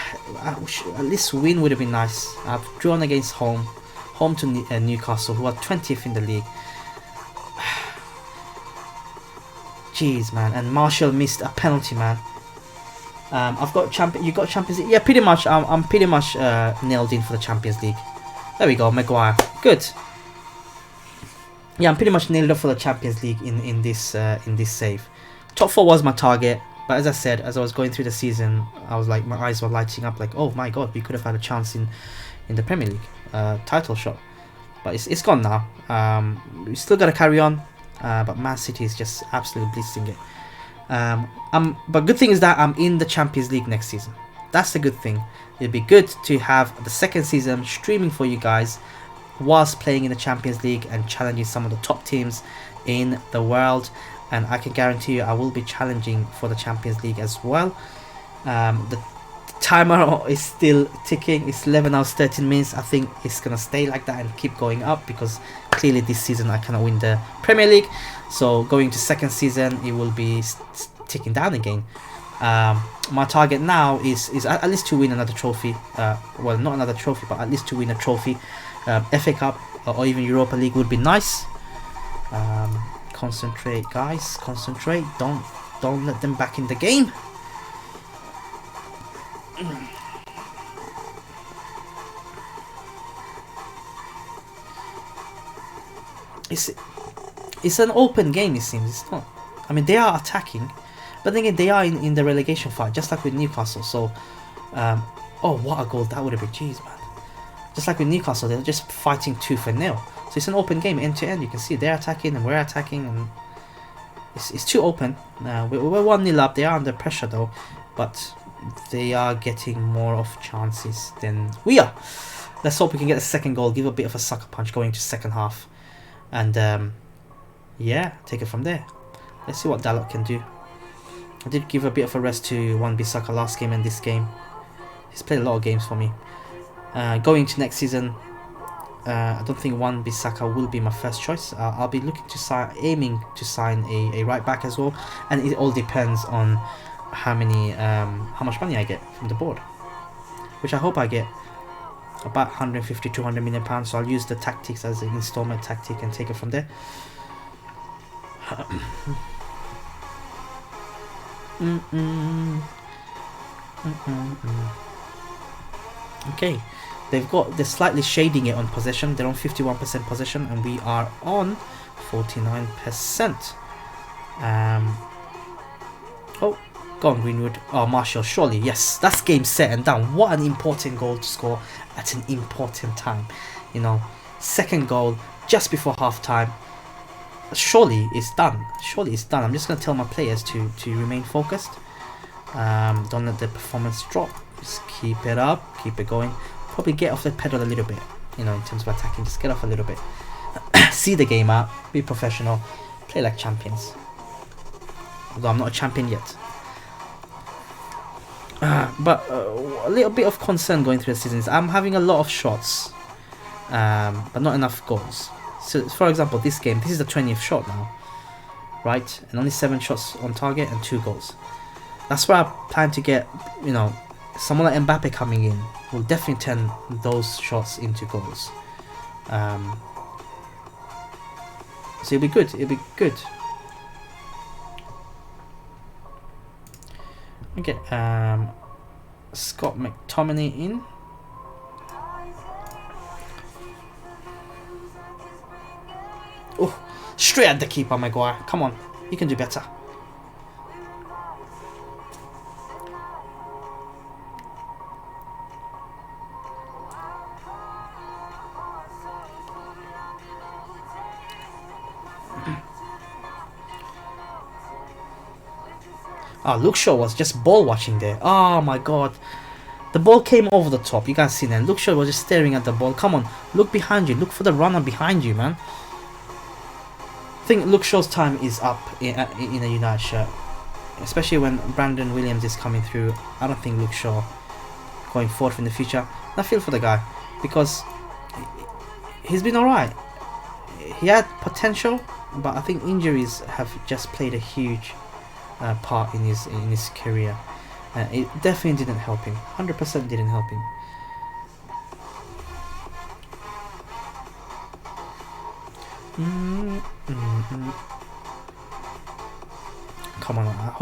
At least win would have been nice. I've drawn against home to Newcastle, who are 20th in the league. Jeez, man. And Martial missed a penalty, man. I've got You got Champions League. Yeah, pretty much. I'm pretty much nailed in for the Champions League. There we go, Maguire. Good. Yeah, I'm pretty much nailed up for the Champions League in this save. Top 4 was my target, but as I said, as I was going through the season, I was like, my eyes were lighting up, like, oh my god, we could have had a chance in the Premier League title shot, but it's gone now. We still got to carry on, but Man City is just absolutely blitzing it. But good thing is that I'm in the Champions League next season. That's the good thing. It'd be good to have the second season streaming for you guys whilst playing in the Champions League and challenging some of the top teams in the world. And I can guarantee you I will be challenging for the Champions League as well. The timer is still ticking. It's 11 hours 13 minutes. I think it's gonna stay like that and keep going up, because clearly this season I cannot win the Premier League. So going to second season, it will be ticking down again. My target now is at least to win another trophy. Well, not another trophy, but at least to win a trophy. FA Cup or even Europa League would be nice. Concentrate, guys, concentrate. Don't let them back in the game. It's an open game, it seems. It's not. I mean, they are attacking, but then again, they are in the relegation fight, just like with Newcastle. So, oh, what a goal that would have been! Jeez, man. Just like with Newcastle, they're just fighting tooth and nail. So it's an open game, end to end. You can see they're attacking and we're attacking, and it's too open. We're 1-0 up. They are under pressure though, but they are getting more of chances than we are. Let's hope we can get a second goal, give a bit of a sucker punch going to second half, and yeah, take it from there. Let's see what Dalot can do. I did give a bit of a rest to Wan-Bissaka last game and this game. He's played a lot of games for me. Going to next season, I don't think Wan-Bissaka will be my first choice. I'll be looking to aiming to sign a right back as well, and it all depends on how much money I get from the board, which I hope I get about 150-200 million pounds. So I'll use the tactics as an installment tactic and take it from there. Okay, they're slightly shading it on possession. They're on 51% possession, and we are on 49%. Oh, Go on, Greenwood. Oh, Marshall, surely. Yes, that's game set and done. What an important goal to score at an important time. You know, second goal just before half time. Surely it's done. Surely it's done. I'm just going to tell my players to remain focused. Don't let the performance drop. Just keep it up. Keep it going. Probably get off the pedal a little bit. You know, in terms of attacking. Just get off a little bit. See the game out. Be professional. Play like champions. Although I'm not a champion yet. But a little bit of concern going through the season is I'm having a lot of shots, but not enough goals. So, for example, this game, this is the 20th shot now, right? And only 7 shots on target and 2 goals. That's where I plan to get, you know, someone like Mbappe coming in will definitely turn those shots into goals. So it'll be good. It'll be good. Okay, Scott McTominay in. Oh, straight at the keeper, Maguire. Come on, you can do better. Ah, Luke Shaw was just ball watching there. Oh my god. The ball came over the top. You guys see that. Luke Shaw was just staring at the ball. Come on, look behind you. Look for the runner behind you, man. I think Luke Shaw's time is up in a United shirt. Especially when Brandon Williams is coming through. I don't think Luke Shaw going forward in the future. I feel for the guy. Because he's been alright. He had potential. But I think injuries have just played a huge part in his career. It definitely didn't help him. 100% didn't help him. Come on, I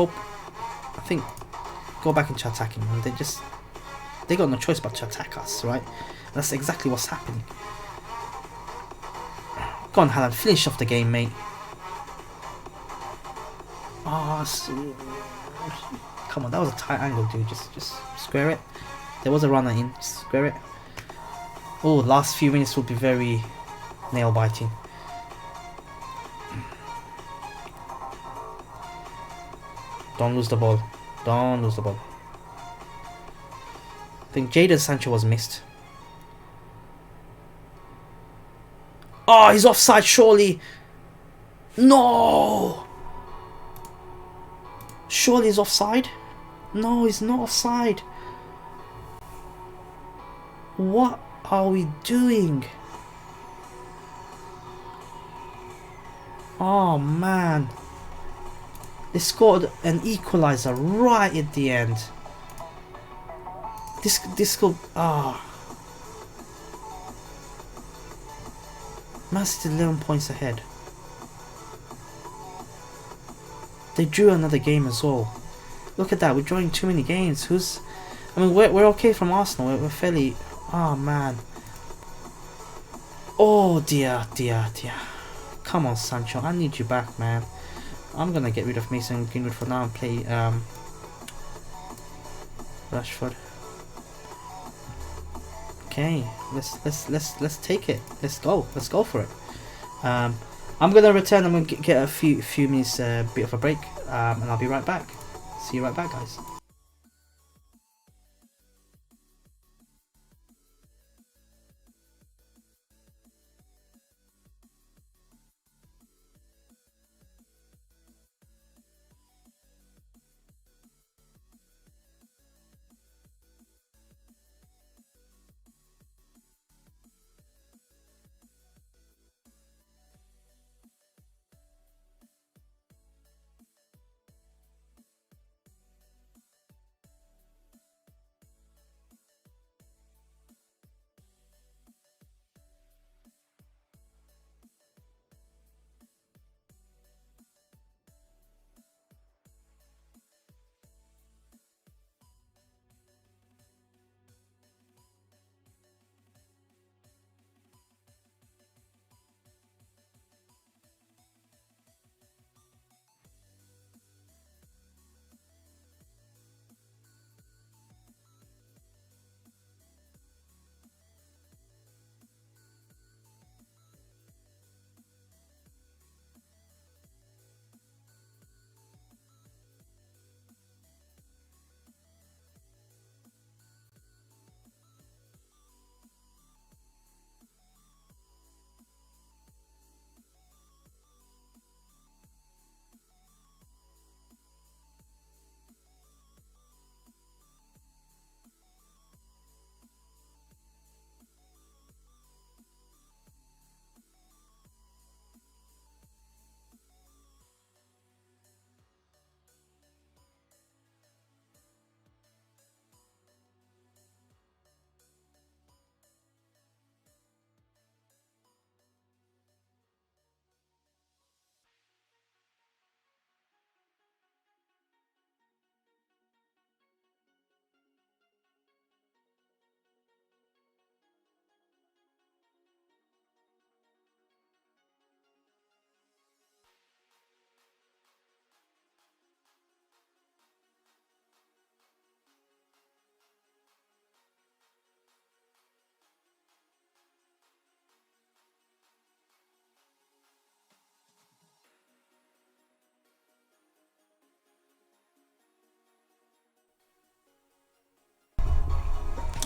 think go back into attacking. They got no choice but to attack us, right? That's exactly what's happening. Go on, Halaand, finish off the game, mate. Oh, come on, that was a tight angle, dude. Just square it. There was a runner in. Just square it. Oh, last few minutes will be very nail-biting. Don't lose the ball. Don't lose the ball. I think Jadon Sancho was missed. Oh, he's offside, surely. No! Surely he's offside? No, he's not offside. What are we doing? Oh man. They scored an equalizer right at the end. This could Man City 11 points ahead. They drew another game as well. Look at that, we're drawing too many games. I mean, we're okay from Arsenal. We're fairly. Oh man. Oh dear. Come on, Sancho. I need you back, man. I'm gonna get rid of Mason Greenwood for now and play Rashford. Okay, let's take it. Let's go for it. I'm gonna return. I'm gonna get a few minutes, bit of a break, and I'll be right back. See you right back, guys.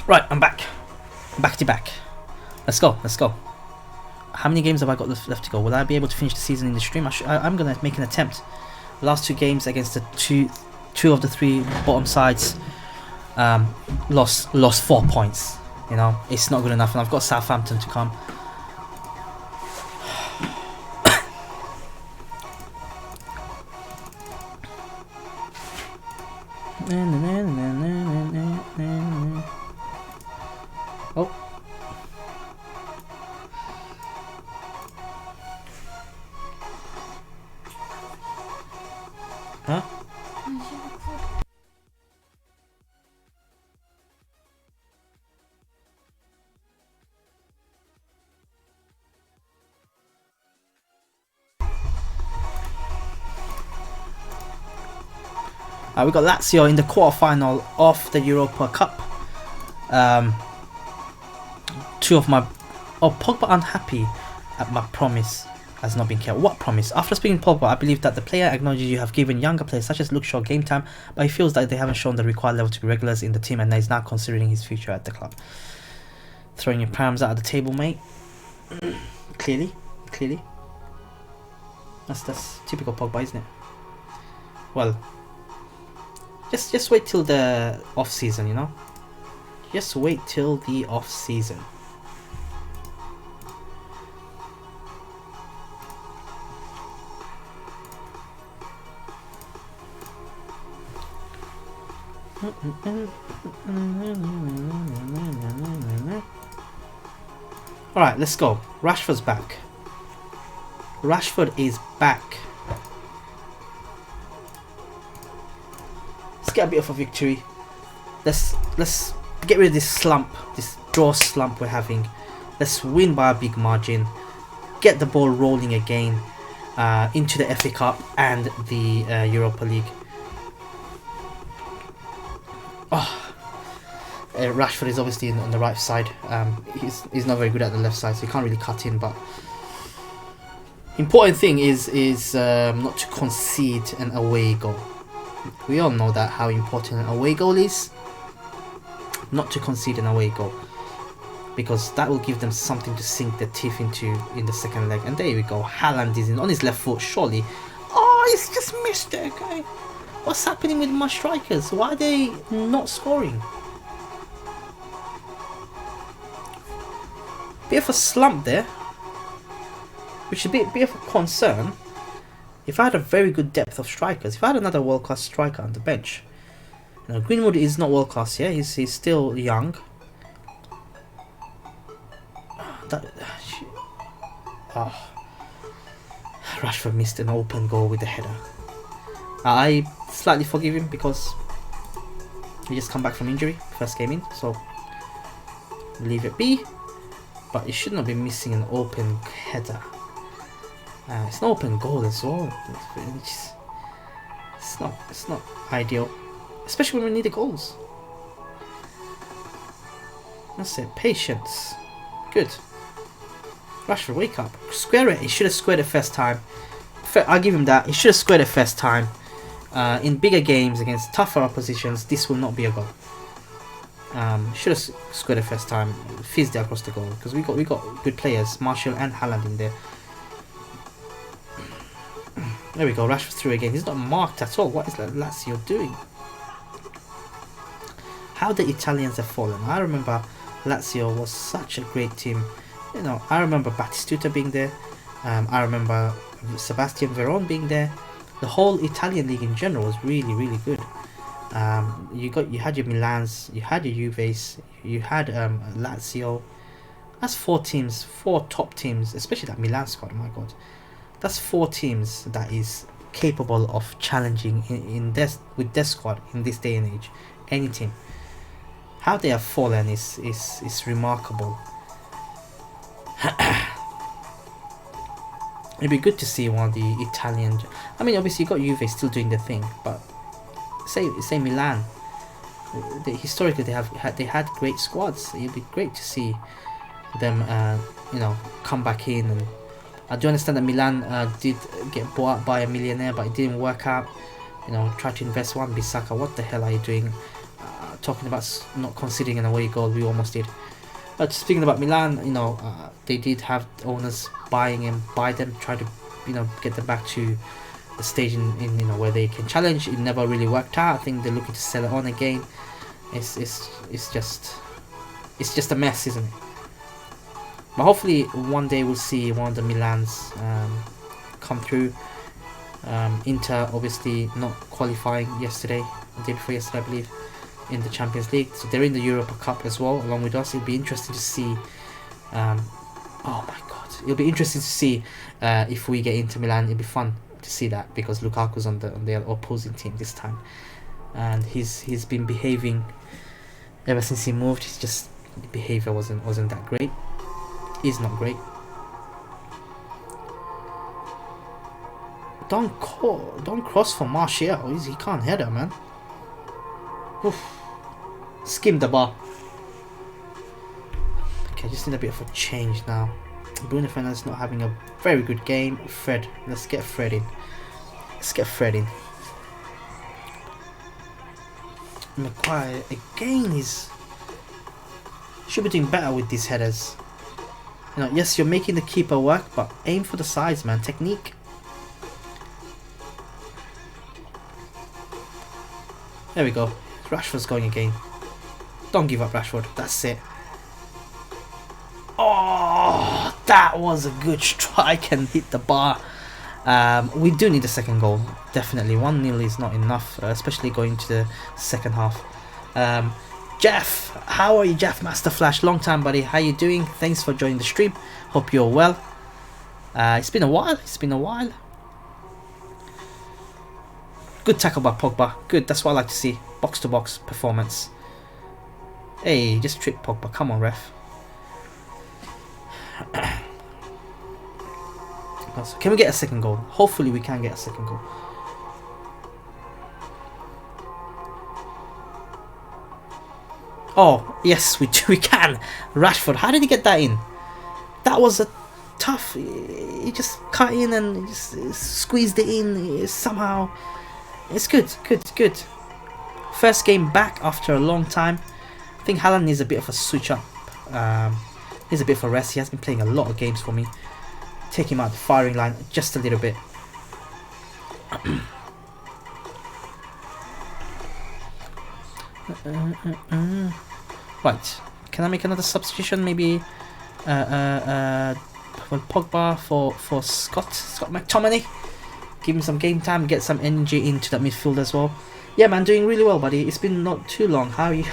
Right, I'm back. Back to back. Let's go. Let's go. How many games have I got left to go? Will I be able to finish the season in the stream? I'm gonna make an attempt. The last 2 games against the two of the 3 bottom sides, lost 4 points. You know, it's not good enough, and I've got Southampton to come. Oh. Huh? We got Lazio in the quarterfinal of the Europa Cup. 2 of my... Oh, Pogba unhappy at my promise has not been kept. What promise? After speaking to Pogba, I believe that the player acknowledges you have given younger players such as Luke Shaw game time, but he feels that they haven't shown the required level to be regulars in the team and is now considering his future at the club. Throwing your prams out of the table, mate. Clearly. That's typical Pogba, isn't it? Well, just wait till the off season, you know. Just wait till the off season. Alright, let's go. Rashford's back. Rashford is back. Let's get a bit of a victory. Let's get rid of this slump, this draw slump we're having. Let's win by a big margin. Get the ball rolling again into the FA Cup and the Europa League. Oh, Rashford is obviously on the right side. He's not very good at the left side, so he can't really cut in. But important thing is not to concede an away goal. We all know that how important an away goal is. Not to concede an away goal, because that will give them something to sink their teeth into in the second leg. And there we go. Haaland is on his left foot. Surely, oh, he's just missed it. Okay. What's happening with my strikers? Why are they not scoring? Bit of a slump there, which is a bit of a concern. If I had a very good depth of strikers, if I had another world-class striker on the bench. Now, Greenwood is not world-class yet. He's still young. Rashford missed an open goal with the header. I slightly forgive him because he just come back from injury, first game in, so leave it be. But he should not be missing an open header. It's an open goal as well. It's not ideal, especially when we need the goals. That's it. Patience. Good. Rashford, wake up. Square it. He should have squared it first time. I'll give him that. He should have squared it first time. In bigger games against tougher oppositions, this will not be a goal. Should have squared it first time. Fizzed it across the goal because we got good players, Martial and Haaland in there. There we go. Rashford through again. He's not marked at all. What is Lazio doing? How the Italians have fallen. I remember Lazio was such a great team. You know, I remember Batistuta being there. I remember Sebastian Veron being there. The whole Italian league in general was really good. You had your Milans, you had your Juves, you had Lazio. That's 4 teams, 4 top teams, especially that Milan squad. My God, that's 4 teams that is capable of challenging with their squad in this day and age. Any team. How they have fallen is remarkable. It'd be good to see one of the Italian. I mean, obviously you got Juve still doing the thing, but say Milan. Historically, they had great squads. It'd be great to see them, come back in. And I do understand that Milan did get bought out by a millionaire, but it didn't work out. You know, try to invest one Bissaka. What the hell are you doing? talking about not conceding an away goal. We almost did. But speaking about Milan, you know, they did have owners buy them, try to, you know, get them back to the stage in you know, where they can challenge. It never really worked out. I think they're looking to sell it on again. It's just a mess, isn't it? But hopefully one day we'll see one of the Milans come through. Inter obviously not qualifying yesterday, the day before yesterday, I believe, in the Champions League. So they're in the Europa Cup as well, along with us. It'll be interesting to see. Oh my God, it'll be interesting to see if we get into Milan. It'll be fun to see that, because Lukaku's on the opposing team this time, and he's been behaving ever since he moved. His just behavior wasn't that great. Is not great. Don't cross for Martial. He can't header, man. Oof. Skim the bar. Okay, just need a bit of a change now. Bruno Fernandes not having a very good game. Fred, let's get Fred in. Maguire again. Should be doing better with these headers. You know, yes, you're making the keeper work, but aim for the sides, man. Technique. There we go. Rashford's going again. Don't give up, Rashford. That's it. Oh, that was a good strike and hit the bar. We do need a second goal. Definitely. 1-0 is not enough, especially going to the second half. Jeff, how are you, Jeff Master Flash? Long time, buddy. How you doing? Thanks for joining the stream. Hope you're well. It's been a while. Good tackle by Pogba. Good. That's what I like to see. Box to box performance. Hey, just tripped Pogba. Come on, ref. Can we get a second goal? Hopefully we can get a second goal. Oh, yes, we can. Rashford, how did he get that in? That was a tough. He just cut in and just squeezed it in somehow. It's good. First game back after a long time. I think Haaland needs a bit of a switch up. Needs a bit of a rest. He has been playing a lot of games for me. Take him out the firing line just a little bit. Right, can I make another substitution? Maybe Pogba for Scott McTominay. Give him some game time, get some energy into that midfield as well. Yeah, man, doing really well, buddy. It's been not too long. How are you?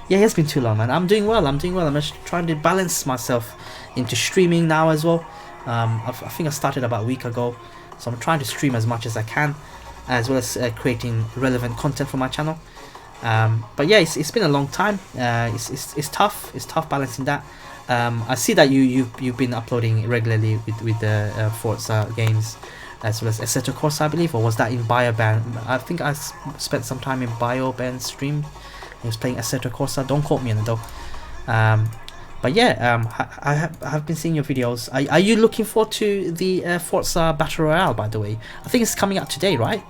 Yeah, it's been too long, man. I'm doing well. I'm just trying to balance myself into streaming now as well. I think I started about a week ago, so I'm trying to stream as much as I can, as well as creating relevant content for my channel. But yeah, it's been a long time. It's tough. It's tough balancing that. I see that you've been uploading regularly with the Forza games, as well as Assetto Corsa, I believe, or was that in Bioban? I think I spent some time in Bioban's stream. He was playing Assetto Corsa. Don't quote me on it though. But yeah, I have been seeing your videos. Are you looking forward to the Forza Battle Royale, by the way? I think it's coming out today, right?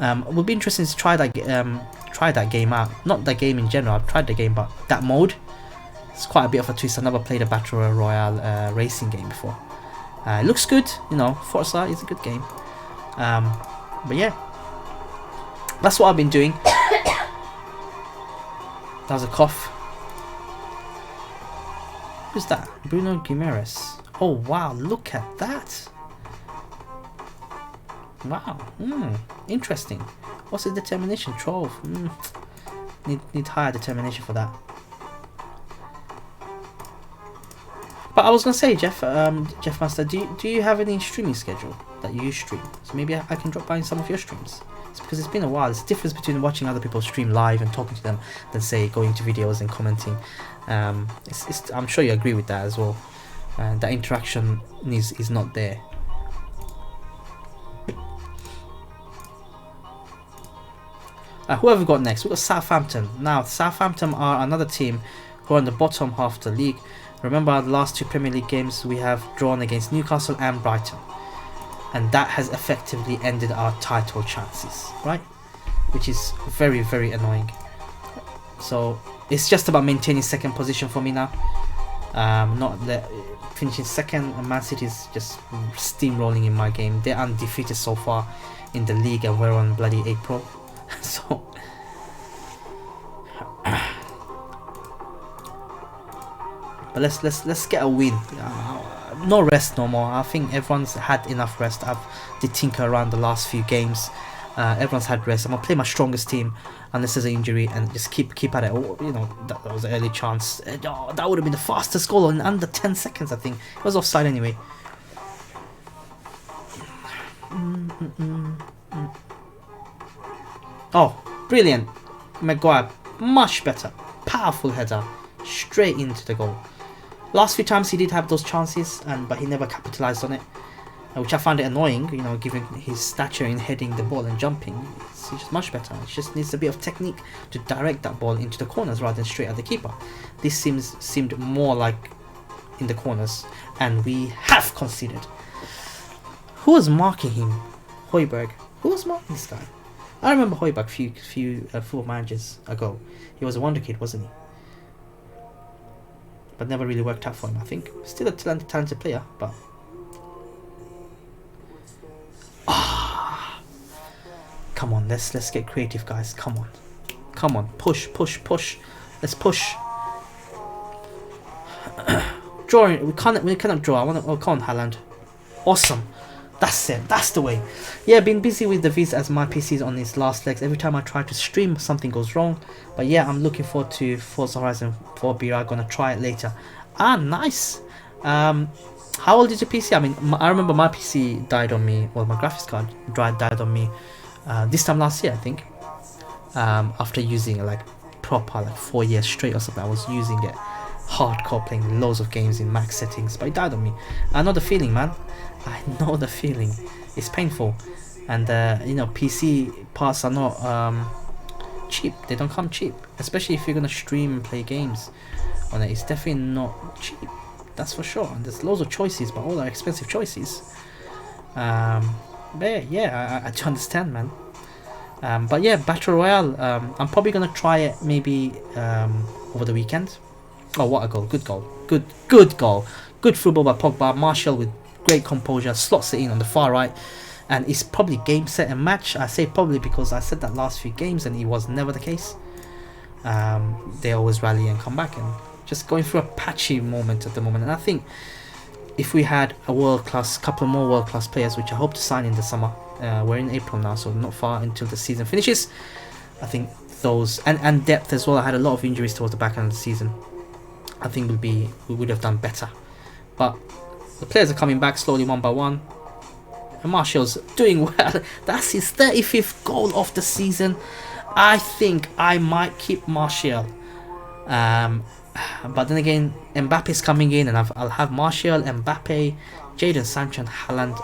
It would be interesting to try that game out. Not the game in general. I've tried the game, but that mode, it's quite a bit of a twist. I've never played a Battle Royale racing game before. It looks good, you know. Forza is a good game. But yeah, that's what I've been doing. That was a cough. Who's that? Bruno Guimaraes. Oh wow, look at that. Wow, interesting. What's his determination? 12. Need higher determination for that. But I was gonna say, Jeff Master, do you have any streaming schedule that you stream? So maybe I can drop by in some of your streams. It's because it's been a while. There's a difference between watching other people stream live and talking to them than say going to videos and commenting. I'm sure you agree with that as well. That interaction is not there. Who have we got next? We've got Southampton. Now, Southampton are another team who are in the bottom half of the league. Remember, the last two Premier League games we have drawn against Newcastle and Brighton. And that has effectively ended our title chances, right? Which is very, very annoying. So it's just about maintaining second position for me now. Not finishing second. And Man City is just steamrolling in my game. They're undefeated so far in the league, and we're on bloody April. So but let's get a win. No rest no more. I think everyone's had enough rest. I've did tinker around the last few games. Everyone's had rest. I'm gonna play my strongest team unless there's an injury and just keep at it. Oh, you know, that was an early chance. Oh, that would have been the fastest goal in under 10 seconds. I think it was offside anyway. Oh, brilliant! Maguire, much better. Powerful header, straight into the goal. Last few times he did have those chances, but he never capitalized on it, which I found it annoying. You know, given his stature in heading the ball and jumping, he's just much better. It just needs a bit of technique to direct that ball into the corners rather than straight at the keeper. This seemed more like in the corners, and we have conceded. Who was marking him? Højbjerg. Who was marking this guy? I remember Højbjerg few football managers ago. He was a wonder kid, wasn't he? But never really worked out for him, I think. Still a talented player, but... Come on, let's get creative, guys. Come on, push. Let's push. Drawing, we cannot draw. Oh, come on, Halaand. Awesome. That's it. That's the way. Yeah, been busy with the Viz as my PC is on its last legs. Every time I try to stream, something goes wrong. But yeah, I'm looking forward to Forza Horizon 4 Beta. I'm gonna try it later. Ah, nice. How old is your PC? I mean, I remember my PC died on me. Well, my graphics card died on me this time last year, I think. After using it like proper, like 4 years straight or something. I was using it hardcore, playing loads of games in max settings, but it died on me. I know the feeling, man. I know the feeling. It's painful, and you know, PC parts are not cheap. They don't come cheap, especially if you're gonna stream and play games on it. It's definitely not cheap, that's for sure. And there's loads of choices, but all are expensive choices. But yeah, I do understand, man. But yeah, Battle Royale. I'm probably gonna try it maybe over the weekend. Oh, what a goal! Good goal! Good goal! Good football by Pogba. Martial with great composure slots it in on the far right, and it's probably game, set and match. I say probably because I said that last few games and it was never the case. They always rally and come back, and just going through a patchy moment at the moment. And I think if we had a couple more world-class players, which I hope to sign in the summer, we're in April now, so not far until the season finishes. I think those and depth as well. I had a lot of injuries towards the back end of the season. I think we would have done better, but the players are coming back slowly one by one. And Martial's doing well. That's his 35th goal of the season. I think I might keep Martial. But then again, Mbappe's coming in, and I'll have Martial, Mbappe, Jadon Sancho, and Haaland.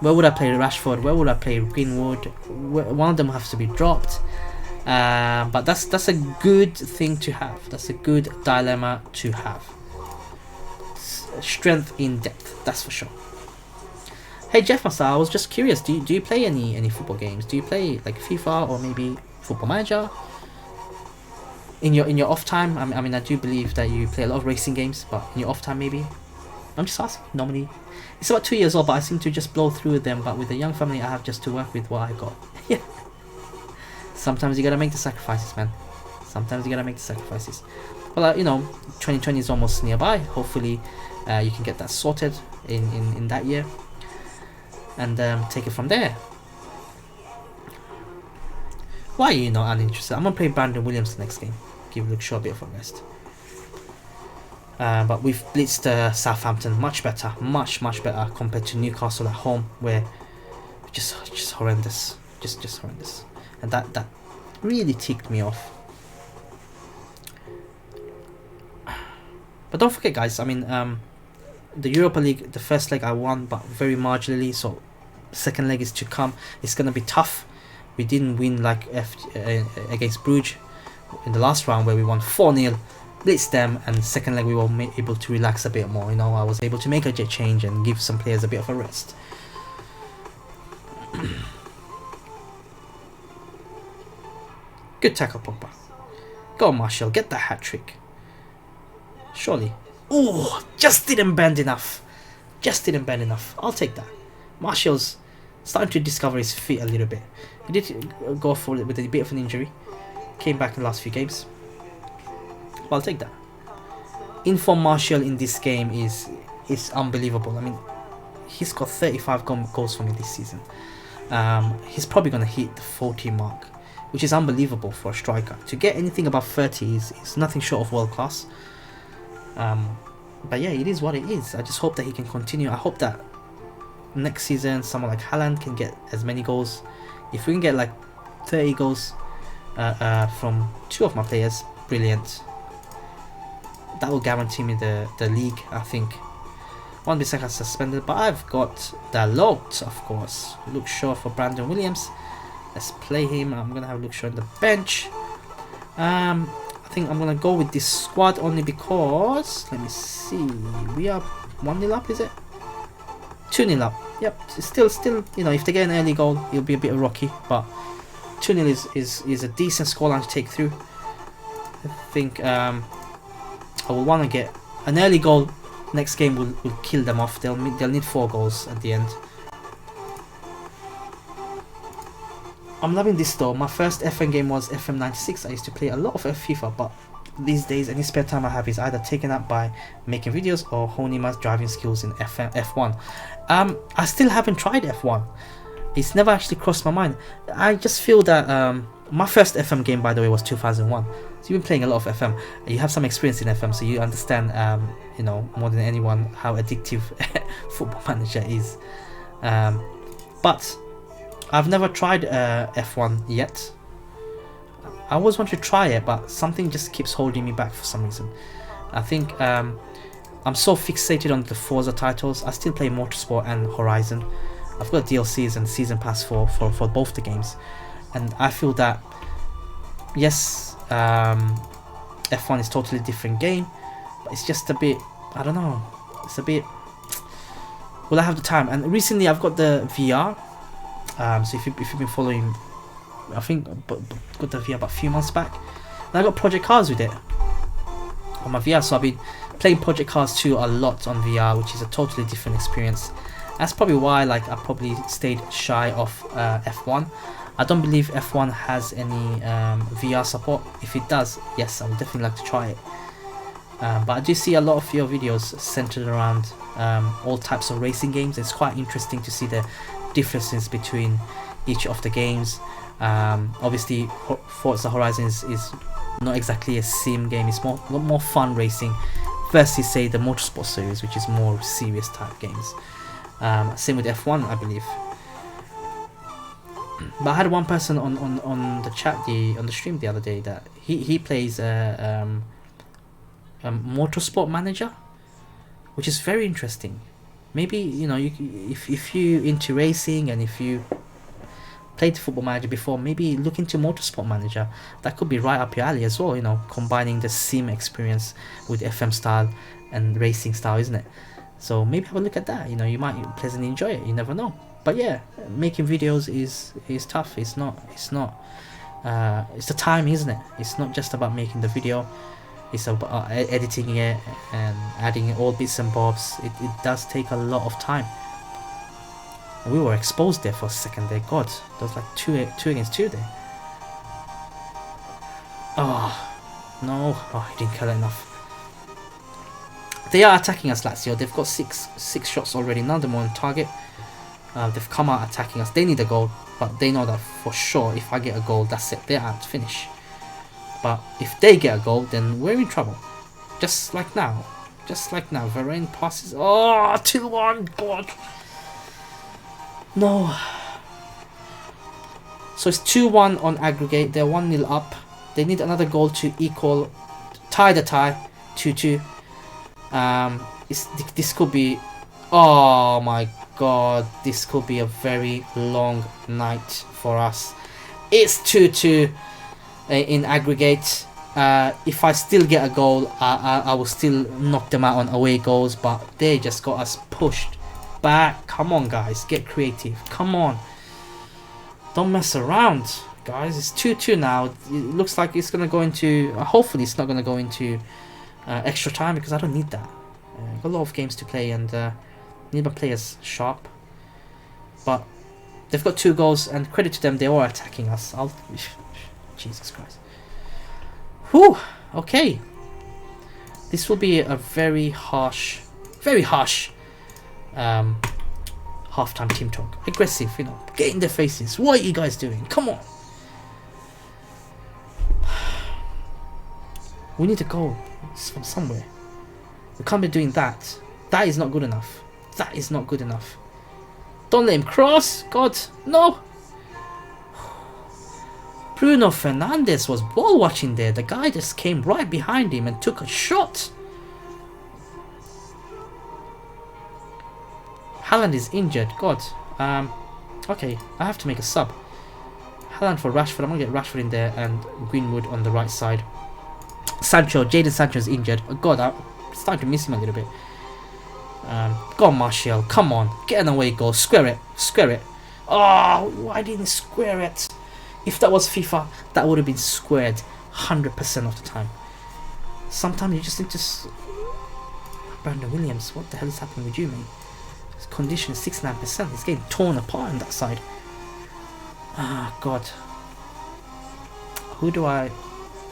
Where would I play Rashford? Where would I play Greenwood? One of them has to be dropped. But that's a good thing to have. That's a good dilemma to have. Strength in depth, that's for sure. Hey Jeff Master, I was just curious, do you play any football games? Do you play like FIFA or maybe Football Manager in your off time? I mean I do believe that you play a lot of racing games, but in your off time maybe? I'm just asking. Normally it's about 2 years old, but I seem to just blow through them. But with a young family, I have just to work with what I got. Yeah. Sometimes you gotta make the sacrifices, man. Sometimes you gotta make the sacrifices. Well, you know, 2020 is almost nearby. Hopefully you can get that sorted in that year, and take it from there. Why are you not uninterested? I'm gonna play Brandon Williams next game. Give Luke Shaw a bit of a rest. But we've blitzed Southampton much better compared to Newcastle at home, where just horrendous, just horrendous, and that really ticked me off. But don't forget, guys. I mean, the Europa League, the first leg I won, but very marginally. So, second leg is to come. It's gonna be tough. We didn't win like against Bruges in the last round, where we won 4-0. Blitzed them, and second leg we were able to relax a bit more. You know, I was able to make a jet change and give some players a bit of a rest. Good tackle, Pogba. Go on, Martial, get that hat-trick. Surely. Oh, just didn't bend enough. Just didn't bend enough. I'll take that. Martial's starting to discover his feet a little bit. He did go for it with a bit of an injury. Came back in the last few games. But I'll take that. Inform Martial in this game is unbelievable. I mean, he's got 35 goals for me this season. He's probably going to hit the 40 mark, which is unbelievable for a striker. To get anything above 30 is nothing short of world class. But yeah, it is what it is. I just hope that he can continue. I hope that next season someone like Halaand can get as many goals. If we can get like 30 goals from 2 of my players, brilliant. That will guarantee me the league, I think. One Bissaka suspended, but I've got Dalot, of course. Luke Shaw for Brandon Williams. Let's play him. I'm gonna have Luke Shaw on the bench. I think I'm gonna go with this squad only because, let me see, we are 1-0 up, is it? 2-0 up. Yep, still, you know, if they get an early goal, it'll be a bit rocky, but 2-0 is a decent scoreline to take through. I think I will want to get an early goal. Next game will kill them off. They'll need 4 goals at the end. I'm loving this though. My first FM game was FM96. I used to play a lot of FIFA, but these days any spare time I have is either taken up by making videos or honing my driving skills in F1. I still haven't tried F1. It's never actually crossed my mind. I just feel that my first FM game, by the way, was 2001. So you've been playing a lot of FM. You have some experience in FM, so you understand, you know, more than anyone how addictive Football Manager is. But I've never tried F1 yet. I always want to try it, but something just keeps holding me back for some reason. I think I'm so fixated on the Forza titles. I still play Motorsport and Horizon. I've got DLCs and Season Pass for both the games. And I feel that, yes, F1 is totally different game, but it's just a bit, I don't know, it's a bit, will I have the time? And recently I've got the VR, so if you've been following, I think got the VR about a few months back, and I got Project Cars with it on my VR, so I've been playing Project Cars 2 a lot on VR, which is a totally different experience. That's probably why like I probably stayed shy of F1. I don't believe F1 has any VR support. If it does, yes, I would definitely like to try it. But I do see a lot of your videos centered around all types of racing games. It's quite interesting to see the differences between each of the games. Obviously, Forza Horizon is not exactly a sim game. It's more fun racing versus, say, the Motorsport series, which is more serious type games. Same with F1, I believe. But I had one person on the chat on the stream the other day that he plays Motorsport Manager, which is very interesting. Maybe, you know, if you into racing and if you played Football Manager before, maybe look into Motorsport Manager. That could be right up your alley as well, you know, combining the sim experience with FM style and racing style, isn't it? So maybe have a look at that. You know, you might pleasantly enjoy it, you never know. But yeah, making videos is tough. It's the time, isn't it? It's not just about making the video. It's about editing it and adding all bits and bobs. It does take a lot of time. We were exposed there for a second there. God, there was like two against 2 there. Oh no! Oh, he didn't kill it enough. They are attacking us, Lazio. They've got six shots already. None of them are on target. They've come out attacking us. They need a goal, but they know that for sure if I get a goal, that's it. They're out, finish. But if they get a goal, then we're in trouble. Just like now. Just like now. Varane passes. Oh, 2-1. God. No. So it's 2-1 on aggregate. They're 1-0 up. They need another goal to equal, tie the tie. 2-2. This could be. Oh my God, this could be a very long night for us. It's 2-2 in aggregate. If I still get a goal, I will still knock them out on away goals, but they just got us pushed back. Come on, guys, get creative. Come on, don't mess around. guys. It's 2-2 now. It looks like it's gonna go into. Hopefully, it's not gonna go into extra time because I don't need that. I've got a lot of games to play and need my players sharp. But they've got 2 goals and credit to them, they are attacking us. Jesus Christ. Whew. Okay. This will be a very harsh halftime team talk. Aggressive, you know. Get in their faces. What are you guys doing? Come on. We need a goal from somewhere. We can't be doing that. That is not good enough. That is not good enough. Don't let him cross. God, no. Bruno Fernandes was ball watching there. The guy just came right behind him and took a shot. Halaand is injured. God. Okay, I have to make a sub. Halaand for Rashford. I'm gonna get Rashford in there and Greenwood on the right side. Jadon Sancho is injured. Oh God, I'm starting to miss him a little bit. Go on, Martial. Come on, get an away goal. Square it. Square it. Oh, why didn't he square it? If that was FIFA, that would have been squared 100% of the time. Sometimes you just need to. Brandon Williams, what the hell is happening with you, mate? His condition is 69%. He's getting torn apart on that side. Ah, God. Who do I?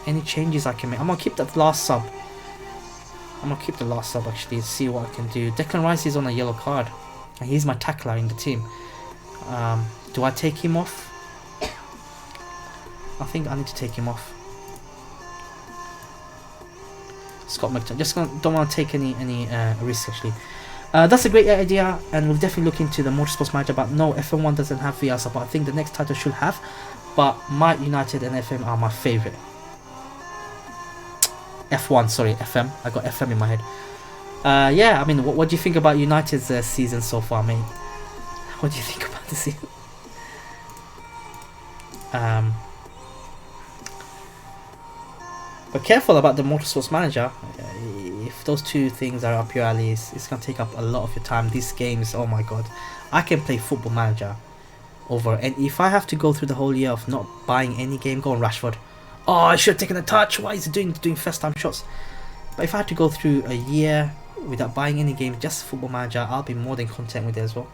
Any changes I can make? I'm gonna keep that last sub. I'm gonna keep the last sub actually. See what I can do. Declan Rice is on a yellow card, and he's my tackler in the team. Do I take him off? I think I need to take him off. Scott McTominay. Just don't want to take any risk actually. That's a great idea, and we'll definitely look into the Motorsports Manager. But no, FM1 doesn't have VR support. I think the next title should have. But my United and FM are my favorite. F1, sorry, FM. I got FM in my head. Yeah, I mean, what do you think about United's season so far, mate? What do you think about the season? But careful about the Motorsports Manager. If those 2 things are up your alley, it's going to take up a lot of your time. These games, oh my God. I can play Football Manager over. And if I have to go through the whole year of not buying any game, go on Rashford. Oh, I should have taken a touch. Why is he doing first time shots? But if I had to go through a year without buying any game, just Football Manager, I'll be more than content with it as well.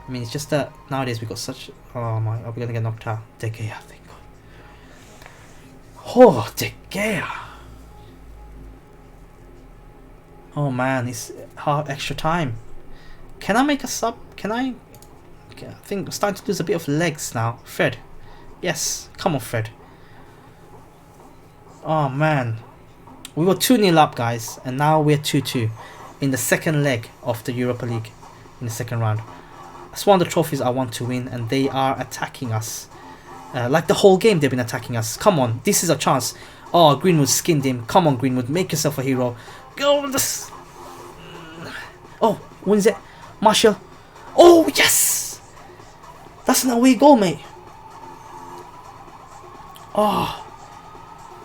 I mean, it's just that nowadays we got such. Oh my, are we gonna get knocked out? De Gea, thank God. Oh, De Gea. Oh man, it's hard extra time. Can I make a sub? Can I? Okay, I think I'm starting to lose a bit of legs now. Fred. Yes, come on, Fred. Oh man, we were 2-0 up, guys, and now we're 2-2 in the second leg of the Europa League in the second round. That's one of the trophies I want to win, and they are attacking us. Like the whole game, they've been attacking us. Come on, this is a chance. Oh, Greenwood skinned him. Come on, Greenwood, make yourself a hero. Go with this. Oh, wins it. Martial. Oh, yes! That's an away goal, mate. Oh.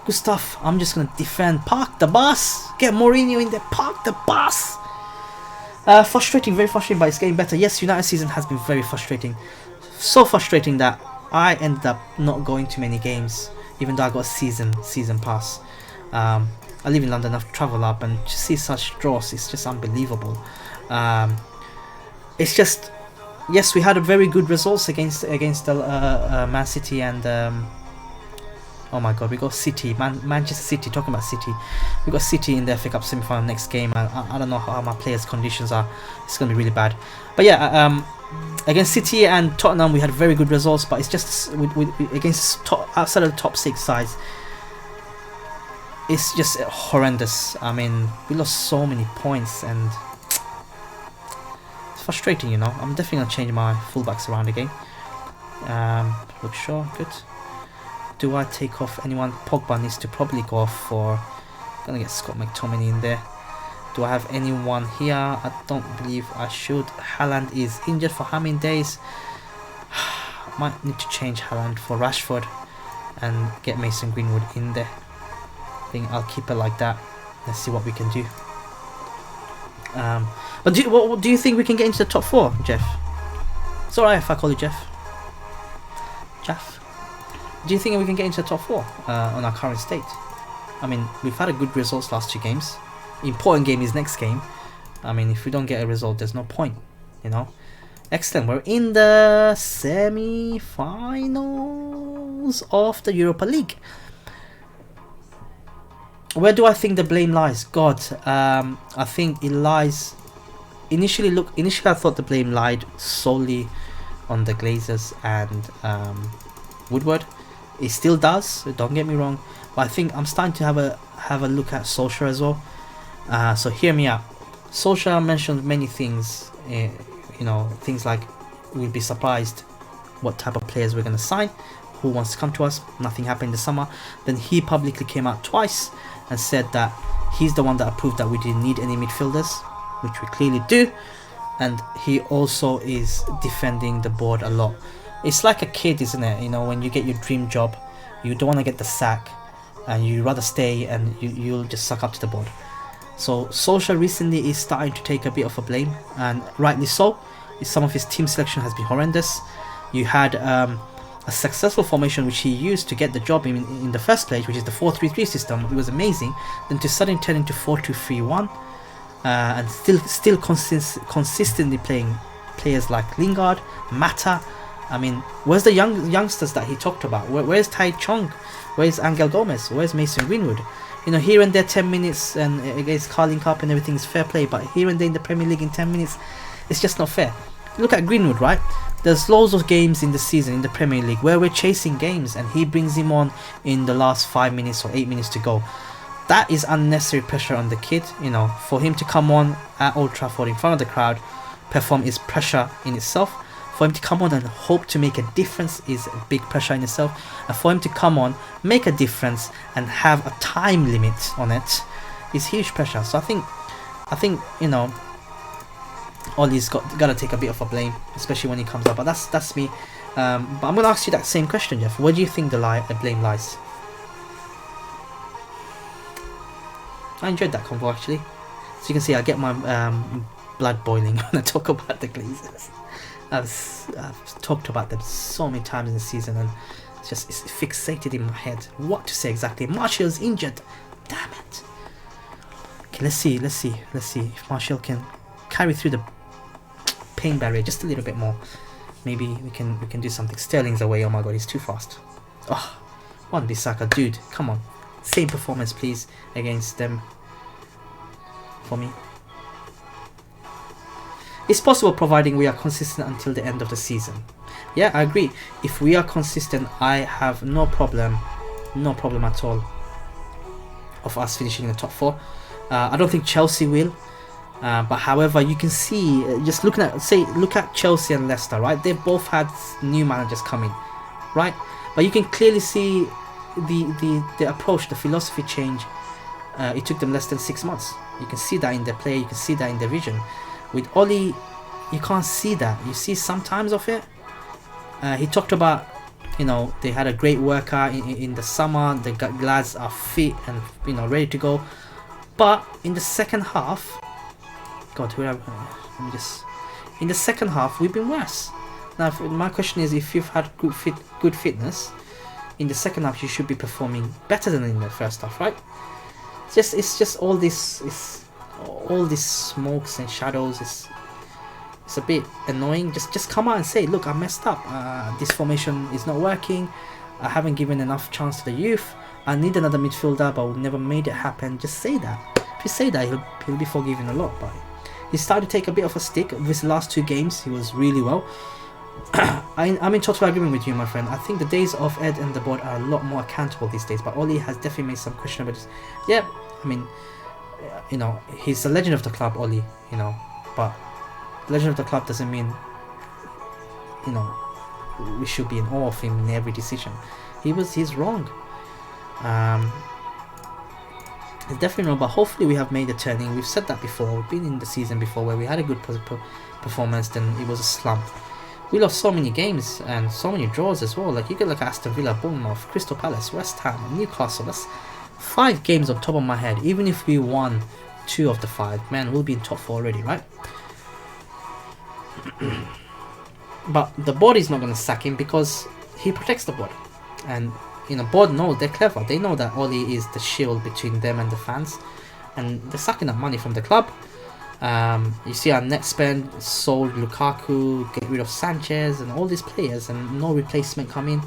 Good stuff. I'm just gonna defend. Park the bus. Get Mourinho in there. Park the bus. Frustrating, very frustrating, but it's getting better. Yes, United season has been very frustrating. So frustrating that I ended up not going to many games, even though I got a season pass. I live in London. I've travelled up, and to see such draws, it's just unbelievable. It's just, yes, we had a very good results against Man City and. Oh my God, we got City, Manchester City, talking about City. We got City in the FA Cup semi-final next game. I don't know how my players' conditions are. It's going to be really bad. But yeah, against City and Tottenham, we had very good results. But it's just against outside of the top 6 sides, it's just horrendous. I mean, we lost so many points and it's frustrating, you know. I'm definitely going to change my fullbacks around again. Look sure, good. Do I take off anyone? Pogba needs to probably go off for. I'm gonna get Scott McTominay in there. Do I have anyone here? I don't believe I should. Haaland is injured for how many days? Might need to change Haaland for Rashford and get Mason Greenwood in there. I think I'll keep it like that. Let's see what we can do. But do you think we can get into the top 4, Jeff? It's alright if I call you Jeff. Jeff. Do you think we can get into the top 4 on our current state? I mean, we've had a good results last 2 games. Important game is next game. I mean, if we don't get a result, there's no point, you know. Excellent. We're in the semi-finals of the Europa League. Where do I think the blame lies? God, I think it lies. Initially, I thought the blame lied solely on the Glazers and Woodward. It still does. Don't get me wrong, but I think I'm starting to have a look at Solskjaer as well. So hear me out. Solskjaer mentioned many things. You know, things like we'd be surprised what type of players we're going to sign, who wants to come to us. Nothing happened this summer. Then he publicly came out twice and said that he's the one that approved that we didn't need any midfielders, which we clearly do. And he also is defending the board a lot. It's like a kid, isn't it? You know, when you get your dream job, you don't want to get the sack and you rather stay and you'll just suck up to the board. So Solskjaer recently is starting to take a bit of a blame, and rightly so. Some of his team selection has been horrendous. You had a successful formation which he used to get the job in the first place, which is the 4-3-3 system. It was amazing. Then to suddenly turn into 4-2-3-1, and still consistently playing players like Lingard, Mata. I mean, where's the youngsters that he talked about? Where's Tai Chong? Where's Angel Gomez? Where's Mason Greenwood? You know, here and there 10 minutes and against Carling Cup and everything is fair play, but here and there in the Premier League in 10 minutes, it's just not fair. Look at Greenwood, right? There's loads of games in the season in the Premier League where we're chasing games and he brings him on in the last 5 minutes or 8 minutes to go. That is unnecessary pressure on the kid. You know, for him to come on at Old Trafford in front of the crowd, perform is pressure in itself. For him to come on and hope to make a difference is a big pressure in itself. And for him to come on, make a difference and have a time limit on it is huge pressure. So I think you know, Ollie's got to take a bit of a blame, especially when he comes up. But that's me. But I'm going to ask you that same question, Jeff. Where do you think the blame lies? I enjoyed that convo actually. So you can see I get my blood boiling when I talk about the Glazers. I've talked about them so many times in the season and it's fixated in my head. What to say exactly? Martial's injured. Damn it. Okay, let's see if Martial can carry through the pain barrier just a little bit more. Maybe we can do something. Sterling's away. Oh my god, he's too fast. Oh, Wan-Bissaka, dude, come on. Same performance please against them for me. It's possible providing we are consistent until the end of the season. Yeah, I agree. If we are consistent, I have no problem at all of us finishing in the top 4. I don't think Chelsea will. But however, you can see, just look at Chelsea and Leicester, right? They both had new managers coming, right? But you can clearly see the approach, the philosophy change. It took them less than 6 months. You can see that in their play. You can see that in their vision. With Ollie, you can't see that. You see sometimes of it. He talked about, you know, they had a great workout in the summer. The lads are fit and, you know, ready to go. But in the second half, in the second half, we've been worse. Now, my question is, if you've had good fitness, in the second half you should be performing better than in the first half, right? It's just all this smokes and shadows. It's a bit annoying. Just come out and say, look, I messed up. This formation is not working. I haven't given enough chance to the youth. I need another midfielder, but we never made it happen. Just say that. If you say that, he'll be forgiven a lot. But he started to take a bit of a stick. With his last 2 games, he was really well. I'm in total agreement with you, my friend. I think the days of Ed and the board are a lot more accountable these days. But Ollie has definitely made some questionable. Yeah, I mean, you know, he's a legend of the club, Ollie. You know, but legend of the club doesn't mean, you know, we should be in awe of him in every decision. He's wrong. It's definitely wrong, but hopefully we have made a turning. We've said that before. We've been in the season before where we had a good performance, then it was a slump. We lost so many games and so many draws as well. Like, you could look at Aston Villa, Bournemouth, Crystal Palace, West Ham, Newcastle. That's 5 games on top of my head. Even if we won 2 of the 5, man, we'll be in top 4 already, right? But the board is not going to sack him because he protects the board. And board knows, they're clever. They know that Oli is the shield between them and the fans, and they're sucking up money from the club. You see our net spend sold Lukaku, get rid of Sanchez and all these players, and no replacement come in.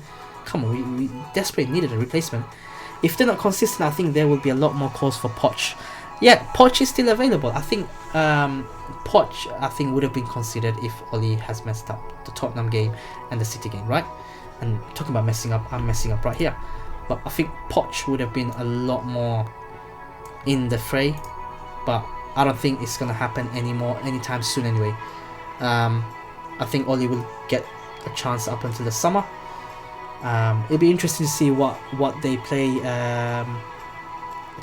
Come on, we desperately needed a replacement. If they're not consistent, I think there will be a lot more calls for Poch. Yeah, Poch is still available. I think Poch would have been considered if Oli has messed up the Tottenham game and the City game, right? And talking about messing up, I'm messing up right here. But I think Poch would have been a lot more in the fray. But I don't think it's gonna happen anymore anytime soon anyway. I think Oli will get a chance up until the summer. It'll be interesting to see what they play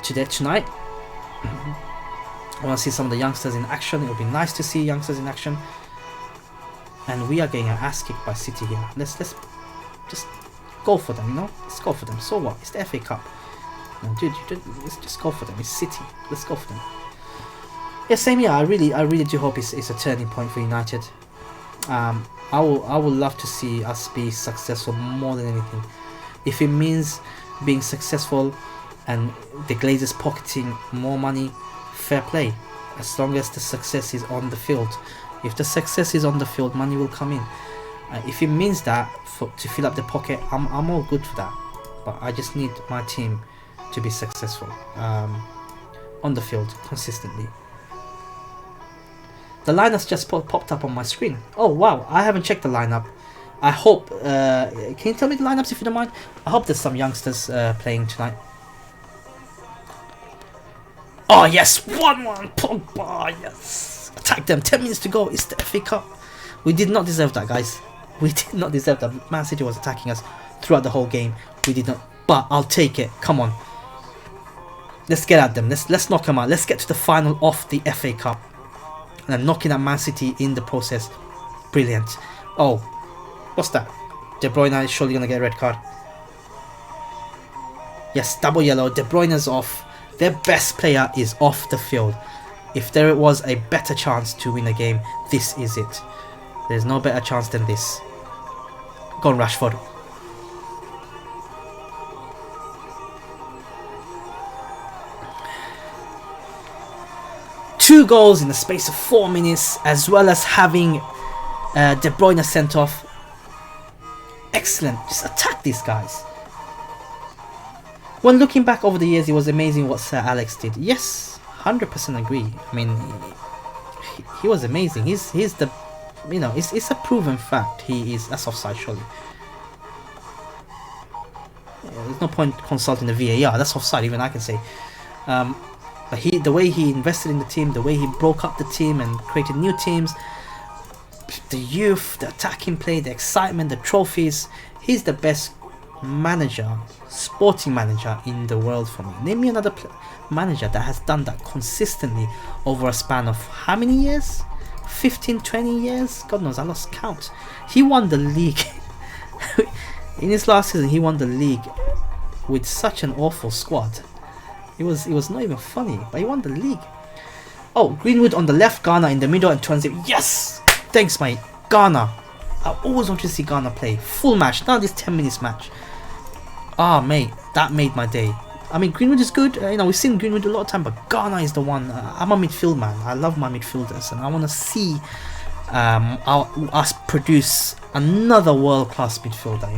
tonight. I want to see some of the youngsters in action. It'll be nice to see youngsters in action. And we are getting our ass kicked by City here. Let's just go for them, Let's go for them. So what? It's the FA Cup. No, dude, let's just go for them. It's City. Let's go for them. Yeah, same here. I really do hope it's a turning point for United. I would love to see us be successful more than anything. If it means being successful and the Glazers pocketing more money, fair play. As long as the success is on the field. If the success is on the field, money will come in. If it means that to fill up the pocket, I'm all good for that. But I just need my team to be successful on the field consistently. The lineups just popped up on my screen. Oh wow, I haven't checked the lineup. I hope, can you tell me the lineups if you don't mind? I hope there's some youngsters playing tonight. Oh yes, 1-1, Pogba, yes. Attack them, 10 minutes to go, it's the FA Cup. We did not deserve that, guys. We did not deserve that. Man City was attacking us throughout the whole game. We did not, but I'll take it, come on. Let's get at them, let's knock them out. Let's get to the final of the FA Cup. And I'm knocking at Man City in the process. Brilliant. Oh, what's that? De Bruyne is surely going to get a red card. Yes, double yellow. De Bruyne's off. Their best player is off the field. If there was a better chance to win a game, this is it. There's no better chance than this. Go on, Rashford. Two goals in the space of 4 minutes, as well as having De Bruyne sent off. Excellent. Just attack these guys. When looking back over the years, it was amazing what Sir Alex did. Yes, 100% agree. I mean, he was amazing. He's the, it's a proven fact. That's offside surely. Yeah, there's no point consulting the VAR. That's offside. Even I can say. But the way he invested in the team, the way he broke up the team and created new teams, the youth, the attacking play, the excitement, the trophies, he's the best manager, sporting manager in the world for me. Name me another manager that has done that consistently over a span of how many years? 15, 20 years? God knows, I lost count. He won the league. In his last season, he won the league with such an awful squad. It was not even funny, but he won the league. Oh, Greenwood on the left, Ghana in the middle, and Tuanzebe. Yes! Thanks, mate. Ghana. I always want to see Ghana play. Full match, not this 10 minutes match. Ah, mate, that made my day. I mean, Greenwood is good. We've seen Greenwood a lot of time, but Ghana is the one. I'm a midfield man. I love my midfielders, and I want to see us produce another world-class midfielder,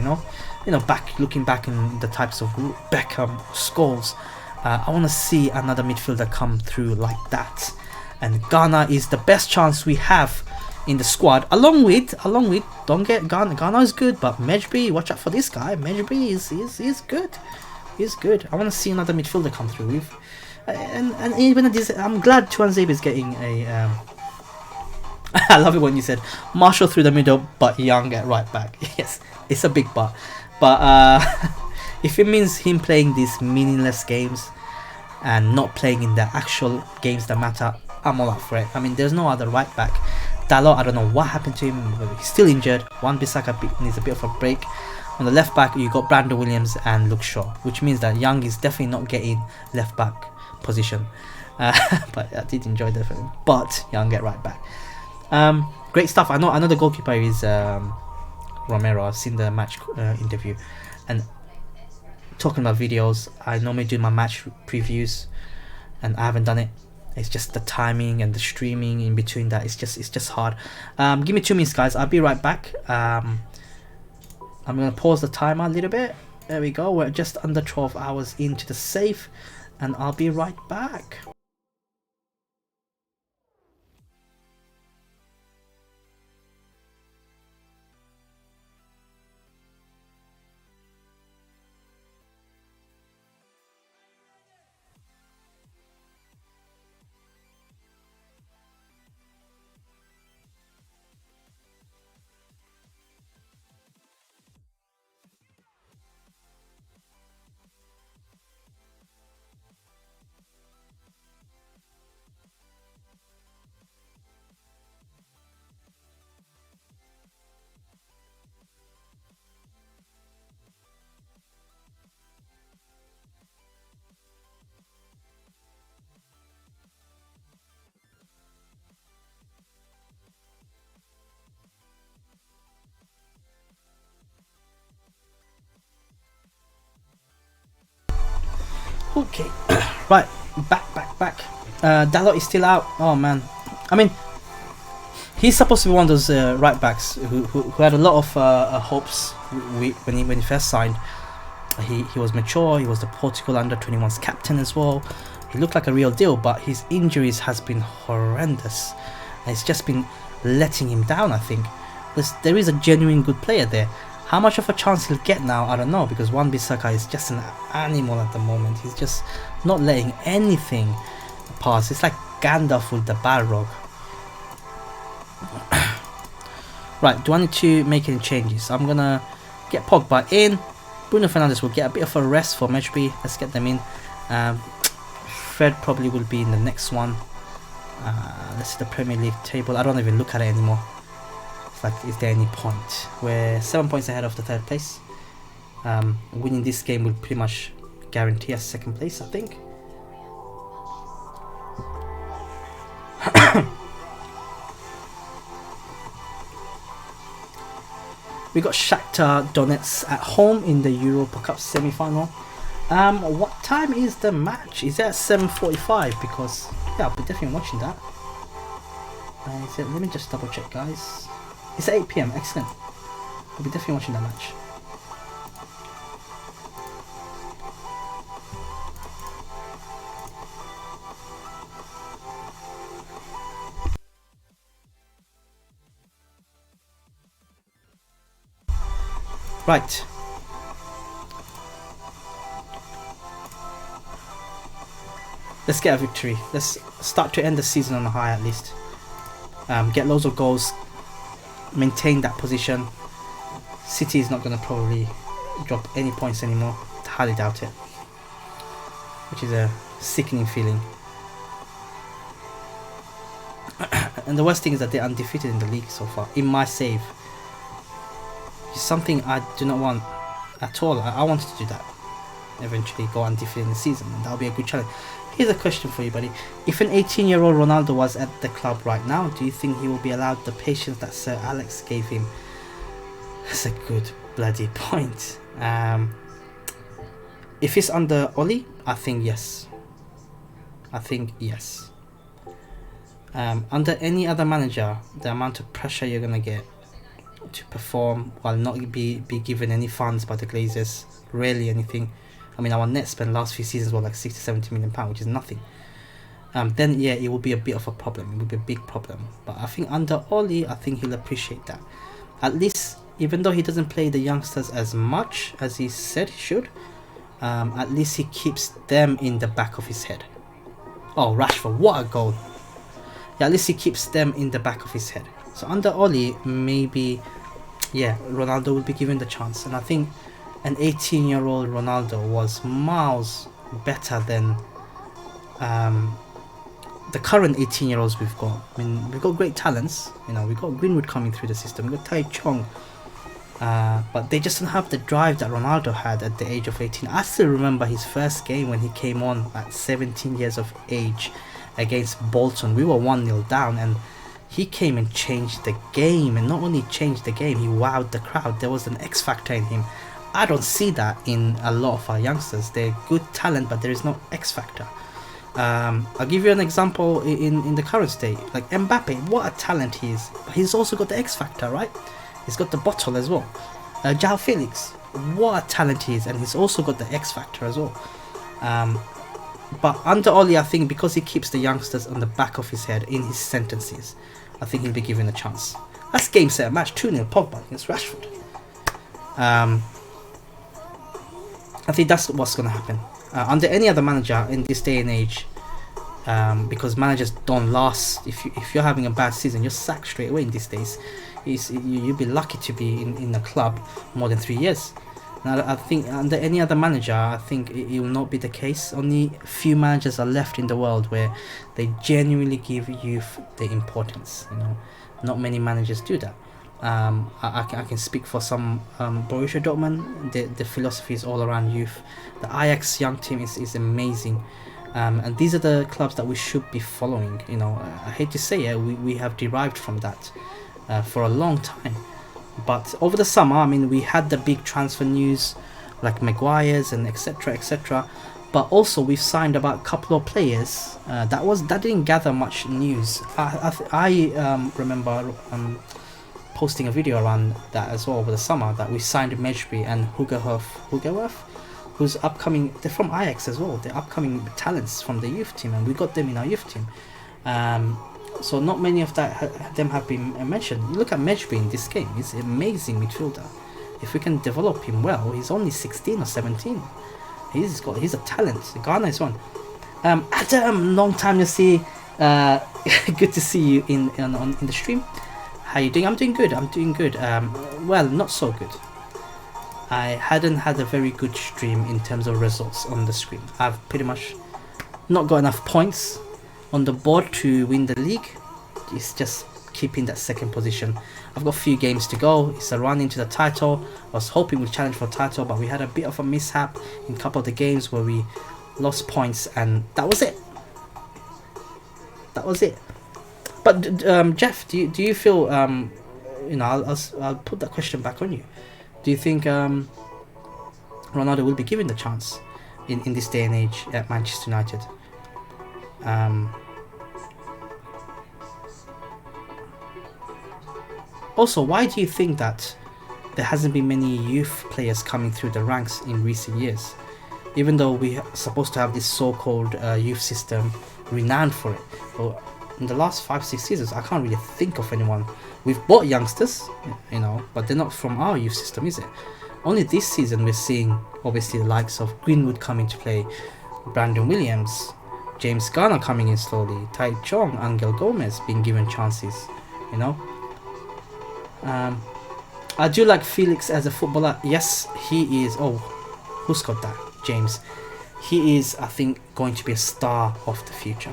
looking back in the types of Beckham, Scholes. I want to see another midfielder come through like that, and Ghana is the best chance we have in the squad. Along with, don't get Ghana is good, but Mejbri, watch out for this guy. Mejbri is good. He's good. I want to see another midfielder come through. And even this, I'm glad Tuanzebe is getting a. I love it when you said Marshall through the middle, but Young at right back. Yes, it's a big but. If it means him playing these meaningless games and not playing in the actual games that matter, I'm all up for it. I mean, there's no other right back. Dalot, I don't know what happened to him. He's still injured. Wan-Bissaka needs a bit of a break. On the left back, you got Brandon Williams and Luke Shaw, which means that Young is definitely not getting left back position. But I did enjoy the film. But Young get right back. Great stuff. I know the goalkeeper is Romero. I've seen the match interview, and talking about videos, I normally do my match previews, and I haven't done it. It's just the timing and the streaming in between that. It's just hard. Give me 2 minutes, guys. I'll be right back. I'm gonna pause the timer a little bit. There we go. We're just under 12 hours into the save, and I'll be right back. Okay, right, back. Dalot is still out. Oh man, I mean, he's supposed to be one of those right backs who had a lot of hopes when he first signed. He was mature. He was the Portugal under-21s captain as well. He looked like a real deal, but his injuries has been horrendous. And it's just been letting him down. I think there is a genuine good player there. How much of a chance he'll get now, I don't know, because Wan-Bissaka is just an animal at the moment. He's just not letting anything pass. It's like Gandalf with the Balrog. Right, do I need to make any changes? I'm gonna get Pogba in. Bruno Fernandes will get a bit of a rest for Mejbri. Let's get them in. Fred probably will be in the next one. Let's see the Premier League table. I don't even look at it anymore. Like, is there any point? We're 7 points ahead of the 3rd place. Winning this game will pretty much guarantee us 2nd place, I think. We got Shakhtar Donetsk at home in the Europa Cup semi-final. What time is the match? Is that 7:45? Because yeah, I'll be definitely watching that. Let me just double check, guys. It's at 8 PM, excellent. I'll be definitely watching that match. Right. Let's get a victory. Let's start to end the season on a high at least. Get loads of goals. Maintain that position. City is not going to probably drop any points anymore. Highly doubt it. Which is a sickening feeling. And the worst thing is that they're undefeated in the league so far. In my save. It's something I do not want at all. I wanted to do that. Eventually go undefeated in the season. And that'll be a good challenge. Here's a question for you, buddy. If an 18-year-old Ronaldo was at the club right now, do you think he will be allowed the patience that Sir Alex gave him? That's a good bloody point. If it's under Oli, I think yes. Under any other manager, the amount of pressure you're going to get to perform while not be given any funds by the Glazers, rarely anything. I mean, our net spend last few seasons were like 60-70 million pounds, which is nothing. Then yeah, it will be a bit of a problem. It will be a big problem. But I think under Oli, I think he'll appreciate that. At least, even though he doesn't play the youngsters as much as he said he should, at least he keeps them in the back of his head. Oh, Rashford, what a goal! Yeah, at least he keeps them in the back of his head. So under Oli, maybe, yeah, Ronaldo will be given the chance. And I think an 18-year-old Ronaldo was miles better than the current 18-year-olds we've got. I mean, we've got great talents. You know, we've got Greenwood coming through the system. We've got Tai Chong. But they just don't have the drive that Ronaldo had at the age of 18. I still remember his first game when he came on at 17 years of age against Bolton. We were 1-0 down and he came and changed the game. And not only changed the game, he wowed the crowd. There was an X factor in him. I don't see that in a lot of our youngsters. They're good talent, but there is no X factor. I'll give you an example in the current state, like Mbappe. What a talent he is! He's also got the X factor, right? He's got the bottle as well. João Felix, what a talent he is, and he's also got the X factor as well. But under Oli, I think because he keeps the youngsters on the back of his head in his sentences, I think he'll be given a chance. That's game set match 2-0 Pogba against Rashford. I think that's what's going to happen. Under any other manager in this day and age, because managers don't last. If you're having a bad season, you're sacked straight away in these days. You'll be lucky to be in a club more than 3 years. Now, I think under any other manager, I think it will not be the case. Only few managers are left in the world where they genuinely give youth the importance. You know, not many managers do that. I can speak for some Borussia Dortmund. The philosophy is all around youth. The Ajax young team is amazing, and these are the clubs that we should be following. You know, I hate to say it, we have derived from that for a long time. But over the summer, I mean, we had the big transfer news, like Maguire's and etc. But also we've signed about a couple of players that didn't gather much news. I remember posting a video around that as well over the summer, that we signed Mejbri and Hugerhoff, who's upcoming. They're from Ajax as well. They're upcoming talents from the youth team, and we got them in our youth team. So not many of them have been mentioned. You look at Mejbri in this game; he's an amazing midfielder. If we can develop him well, he's only 16 or 17. He's a talent. Ghana is one. Adam, long time to see. Good to see you in the stream. How you doing? I'm doing good. Well, not so good. I hadn't had a very good stream in terms of results on the screen. I've pretty much not got enough points on the board to win the league. It's just keeping that second position. I've got a few games to go. It's a run into the title. I was hoping we'd challenge for the title, but we had a bit of a mishap in a couple of the games where we lost points, and that was it. But Jeff, do you feel you know, I'll put that question back on you. Do you think Ronaldo will be given the chance in this day and age at Manchester United? Also, why do you think that there hasn't been many youth players coming through the ranks in recent years, even though we're supposed to have this so-called youth system renowned for it? Well, in the last 5-6 seasons, I can't really think of anyone. We've bought youngsters, you know, but they're not from our youth system, is it? Only this season we're seeing, obviously, the likes of Greenwood coming to play, Brandon Williams, James Garner coming in slowly, Tai Chong, Angel Gomez being given chances, you know. I do like Felix as a footballer. Yes, he is. Oh, who's got that? James. He is, I think, going to be a star of the future.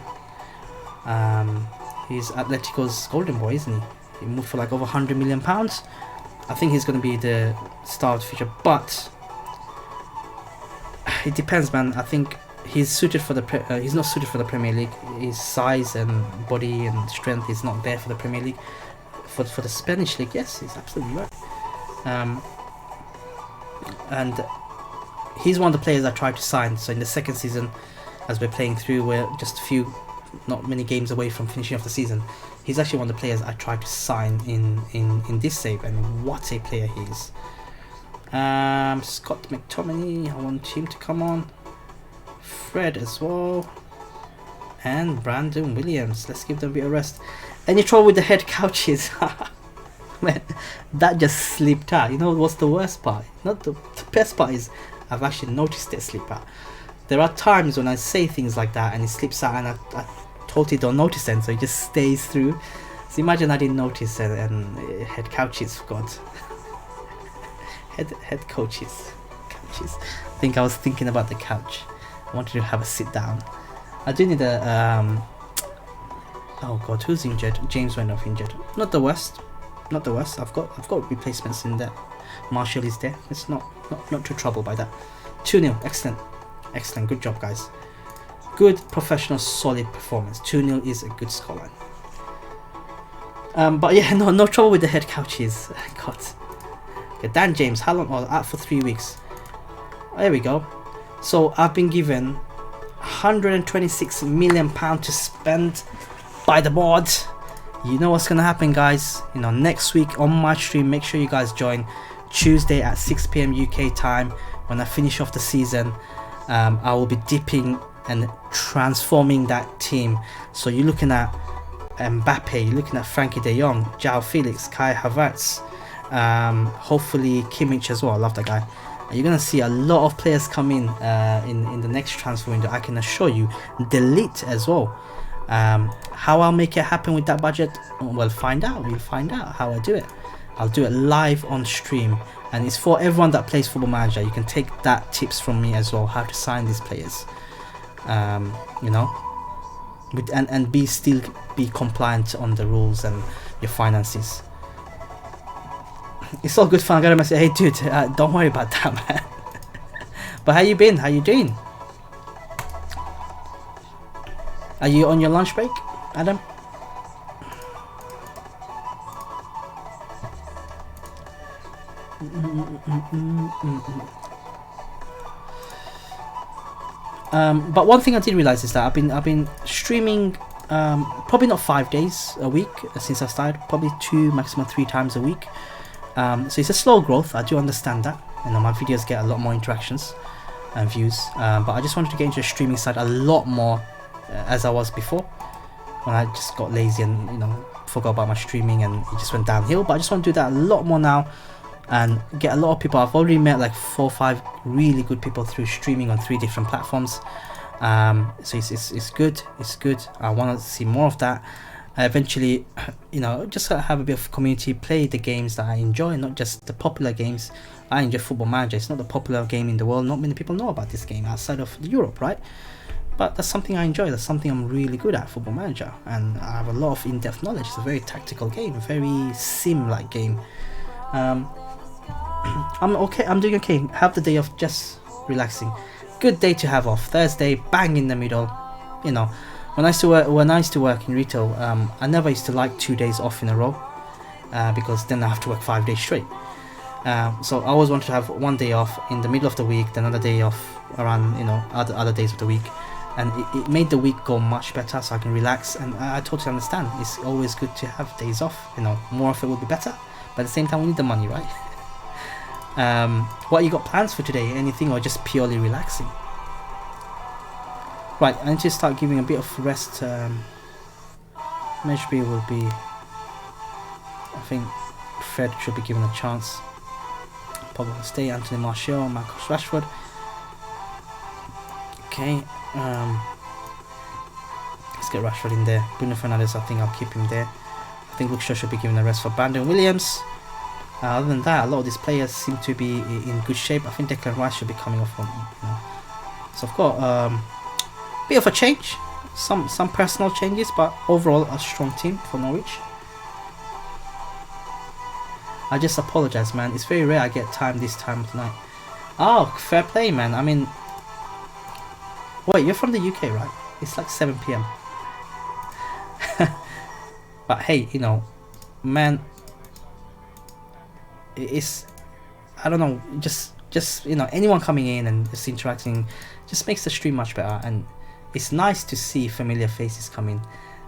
He's Atletico's golden boy, isn't he? He moved for like over £100 million. I think he's going to be the star of the future, but it depends, man. I think he's suited for he's not suited for the Premier League. His size and body and strength is not there for the Premier League. For the Spanish league, yes, he's absolutely right. And he's one of the players I tried to sign. So in the second season, as we're playing through, we're just not many games away from finishing off the season. He's actually one of the players I tried to sign in this save, and what a player he is. Scott McTominay, I want him to come on. Fred as well. And Brandon Williams. Let's give them a bit of rest. Any trouble with the head couches? Man, that just slipped out. You know what's the worst part? Not the best part is I've actually noticed it slip out. There are times when I say things like that and it slips out, and I totally don't notice it, so it just stays through. So imagine I didn't notice it, and head couches, God. head couches. I think I was thinking about the couch. I wanted to have a sit down. I do need a oh God, who's injured? James went off injured. Not the worst. I've got replacements in there. Marshall is there. It's not too troubled by that. 2-0. Excellent. Good job, guys. Good, professional, solid performance. 2-0 is a good scoreline. But yeah, no trouble with the head couches. God. Okay, Dan James, Halaand out for 3 weeks. There we go. So I've been given £126 million to spend by the board. You know what's gonna happen, guys. You know, next week on my stream, make sure you guys join Tuesday at 6 p.m. UK time. When I finish off the season, I will be dipping and transforming that team. So you're looking at Mbappe, you're looking at Frankie de Jong, João Felix, Kai Havertz, hopefully Kimmich as well. I love that guy. You're gonna see a lot of players come in the next transfer window. I can assure you, delete as well. How I'll make it happen with that budget, we'll find out. We'll find out how I do it. I'll do it live on stream, and it's for everyone that plays Football Manager. You can take that tips from me as well, how to sign these players. You know, and still be compliant on the rules and your finances. It's all good fun. I gotta message, hey dude, don't worry about that, man. But how you been? How you doing? Are you on your lunch break, Adam? But one thing I did realize is that I've been streaming probably not 5 days a week since I started, probably 2, maximum 3 times a week. So it's a slow growth. I do understand that. You know, my videos get a lot more interactions and views, but I just wanted to get into the streaming side a lot more as I was before, when I just got lazy and, you know, forgot about my streaming and it just went downhill. But I just want to do that a lot more now and get a lot of people. I've already met like 4 or 5 really good people through streaming on 3 different platforms. So it's good. It's good. I want to see more of that. Eventually, you know, just have a bit of community, play the games that I enjoy, not just the popular games. I enjoy Football Manager. It's not the popular game in the world. Not many people know about this game outside of Europe, right? But that's something I enjoy. That's something I'm really good at, Football Manager, and I have a lot of in-depth knowledge. It's a very tactical game, a very sim-like game. I'm okay. I'm doing okay. Have the day of just relaxing. Good day to have off. Thursday, bang in the middle. You know, when I used to work in retail, I never used to like 2 days off in a row, because then I have to work 5 days straight. So I always wanted to have 1 day off in the middle of the week, then another day off around, you know, other days of the week, and it made the week go much better, so I can relax. And I totally understand. It's always good to have days off. You know, more of it would be better, but at the same time, we need the money, right? What you got plans for today? Anything, or just purely relaxing? Right, I need to start giving a bit of rest. Mejbri will be, I think Fred should be given a chance. Probably stay. Anthony Martial, Marcus Rashford. Okay, let's get Rashford in there. Bruno Fernandes, I think I'll keep him there. I think Luke Shaw should be given a rest for Brandon Williams. Other than that, a lot of these players seem to be in good shape. I think Declan Rice should be coming off on, you know. So I've got bit of a change, some personal changes, but overall a strong team for Norwich. I just apologize, man. It's very rare I get time this time of night. Oh, fair play, man. I mean, wait, you're from the UK, right? It's like 7 p.m. But hey, you know, man, it's, I don't know, just you know, anyone coming in and just interacting just makes the stream much better. And it's nice to see familiar faces come in,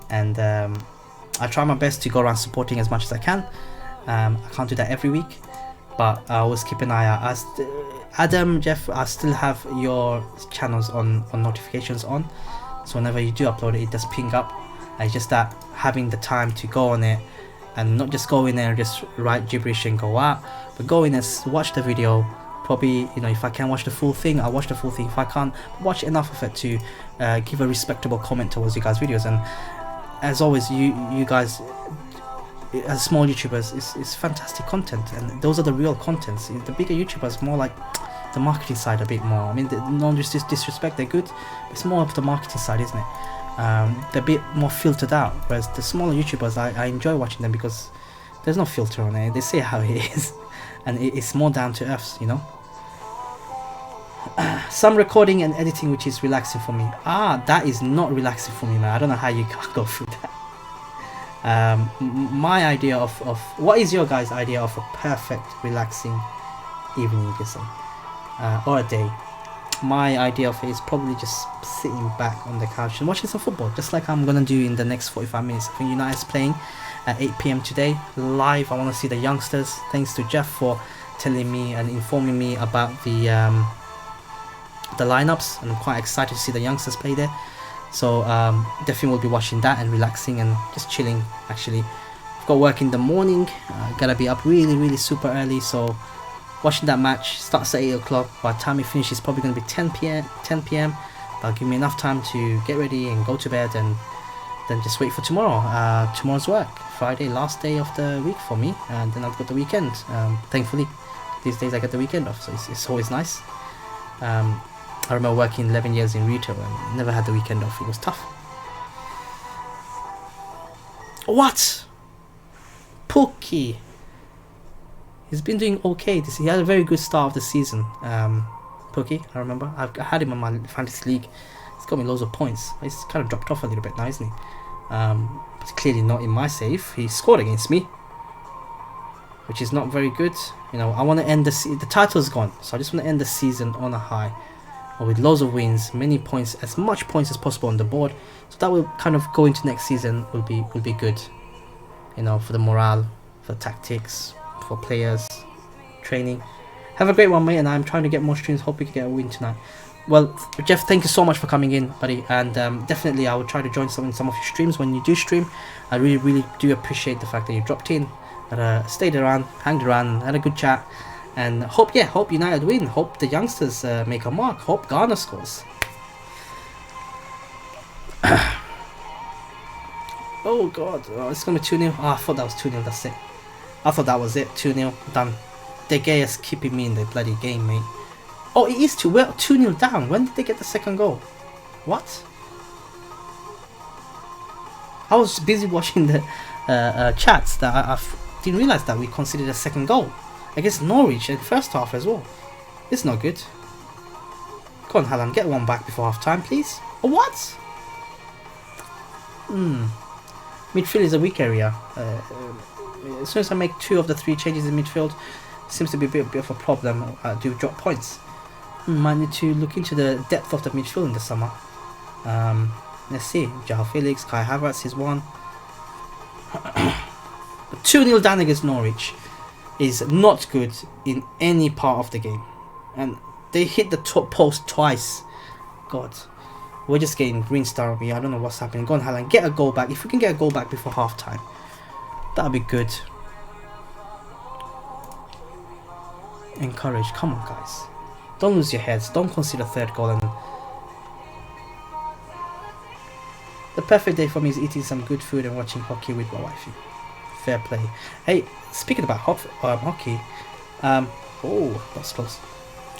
and I try my best to go around supporting as much as I can. I can't do that every week, but I always keep an eye out. Adam, Jeff, I still have your channels on notifications on, so whenever you do upload it, it does ping up. It's just that having the time to go on it and not just go in there and just write gibberish and go out, but go in and watch the video. Probably, you know, if I can watch the full thing, I'll watch the full thing. If I can't, watch enough of it to give a respectable comment towards you guys' videos. And as always, you guys, as small YouTubers, it's fantastic content, and those are the real contents. The bigger YouTubers, more like the marketing side a bit more. I mean, no disrespect, they're good, but it's more of the marketing side, isn't it? They're a bit more filtered out, whereas the smaller YouTubers, I enjoy watching them because there's no filter on it. They say how it is, and it's more down to earth, you know. Some recording and editing, which is relaxing for me. That is not relaxing for me, man. I don't know how you can't go through that. My idea of what is your guys' idea of a perfect relaxing evening, you can say, or a day. My idea of it is probably just sitting back on the couch and watching some football, just like I'm gonna do in the next 45 minutes. I think United's playing at 8 p.m. today, live. I want to see the youngsters. Thanks to Jeff for telling me and informing me about the lineups, and I'm quite excited to see the youngsters play there. So definitely will be watching that and relaxing and just chilling. Actually, I've got work in the morning. Gotta be up really super early, so watching that match starts at 8 o'clock. By the time it finishes, probably going to be 10 p.m. That'll give me enough time to get ready and go to bed, and then just wait for tomorrow. Tomorrow's work, Friday, last day of the week for me, and then I've got the weekend. Thankfully, these days I get the weekend off, so it's always nice. I remember working 11 years in retail and never had the weekend off. It was tough. What? Pookie. He's been doing okay. He had a very good start of the season. Pookie, I remember. I had him in my fantasy league. He's got me loads of points. He's kind of dropped off a little bit now, isn't he? But clearly not in my save. He scored against me, which is not very good. You know, I want to end the title's gone, so I just want to end the season on a high, or with loads of wins, many points, as much points as possible on the board. So that will kind of go into next season. Will be good. You know, for the morale, for tactics, for players, training. Have a great one, mate, and I'm trying to get more streams. Hope we can get a win tonight. Well, Jeff, thank you so much for coming in, buddy, and definitely I will try to join some of your streams when you do stream. I really do appreciate the fact that you dropped in, stayed around, hanged around, had a good chat, and hope United win. Hope the youngsters make a mark. Hope Ghana scores. Oh god, it's gonna be 2-0. Oh, I thought that was 2-0. That's it. I thought that was it. 2-0 done. De Gea's keeping me in the bloody game, mate. Oh, it is 2. We're 2-0 down. When did they get the second goal? What? I was busy watching the chats that I didn't realise that we conceded a second goal against Norwich in the first half as well. It's not good. Come on, Halaand, get one back before half time, please. Oh, what? Midfield is a weak area. As soon as I make 2 of the 3 changes in midfield, seems to be a bit of a problem. Do drop points. Might need to look into the depth of the midfield in the summer. Let's see. João Felix, Kai Havertz is one. 2-0 down against Norwich is not good in any part of the game. And they hit the top post twice. God. We're just getting green star on me. I don't know what's happening. Go on, Haaland. Get a goal back. If we can get a goal back before half time, that'll be good. Encourage. Come on, guys. Don't lose your heads. Don't concede a third goal. And the perfect day for me is eating some good food and watching hockey with my wifey. Fair play. Hey, speaking about hockey, oh, that's close.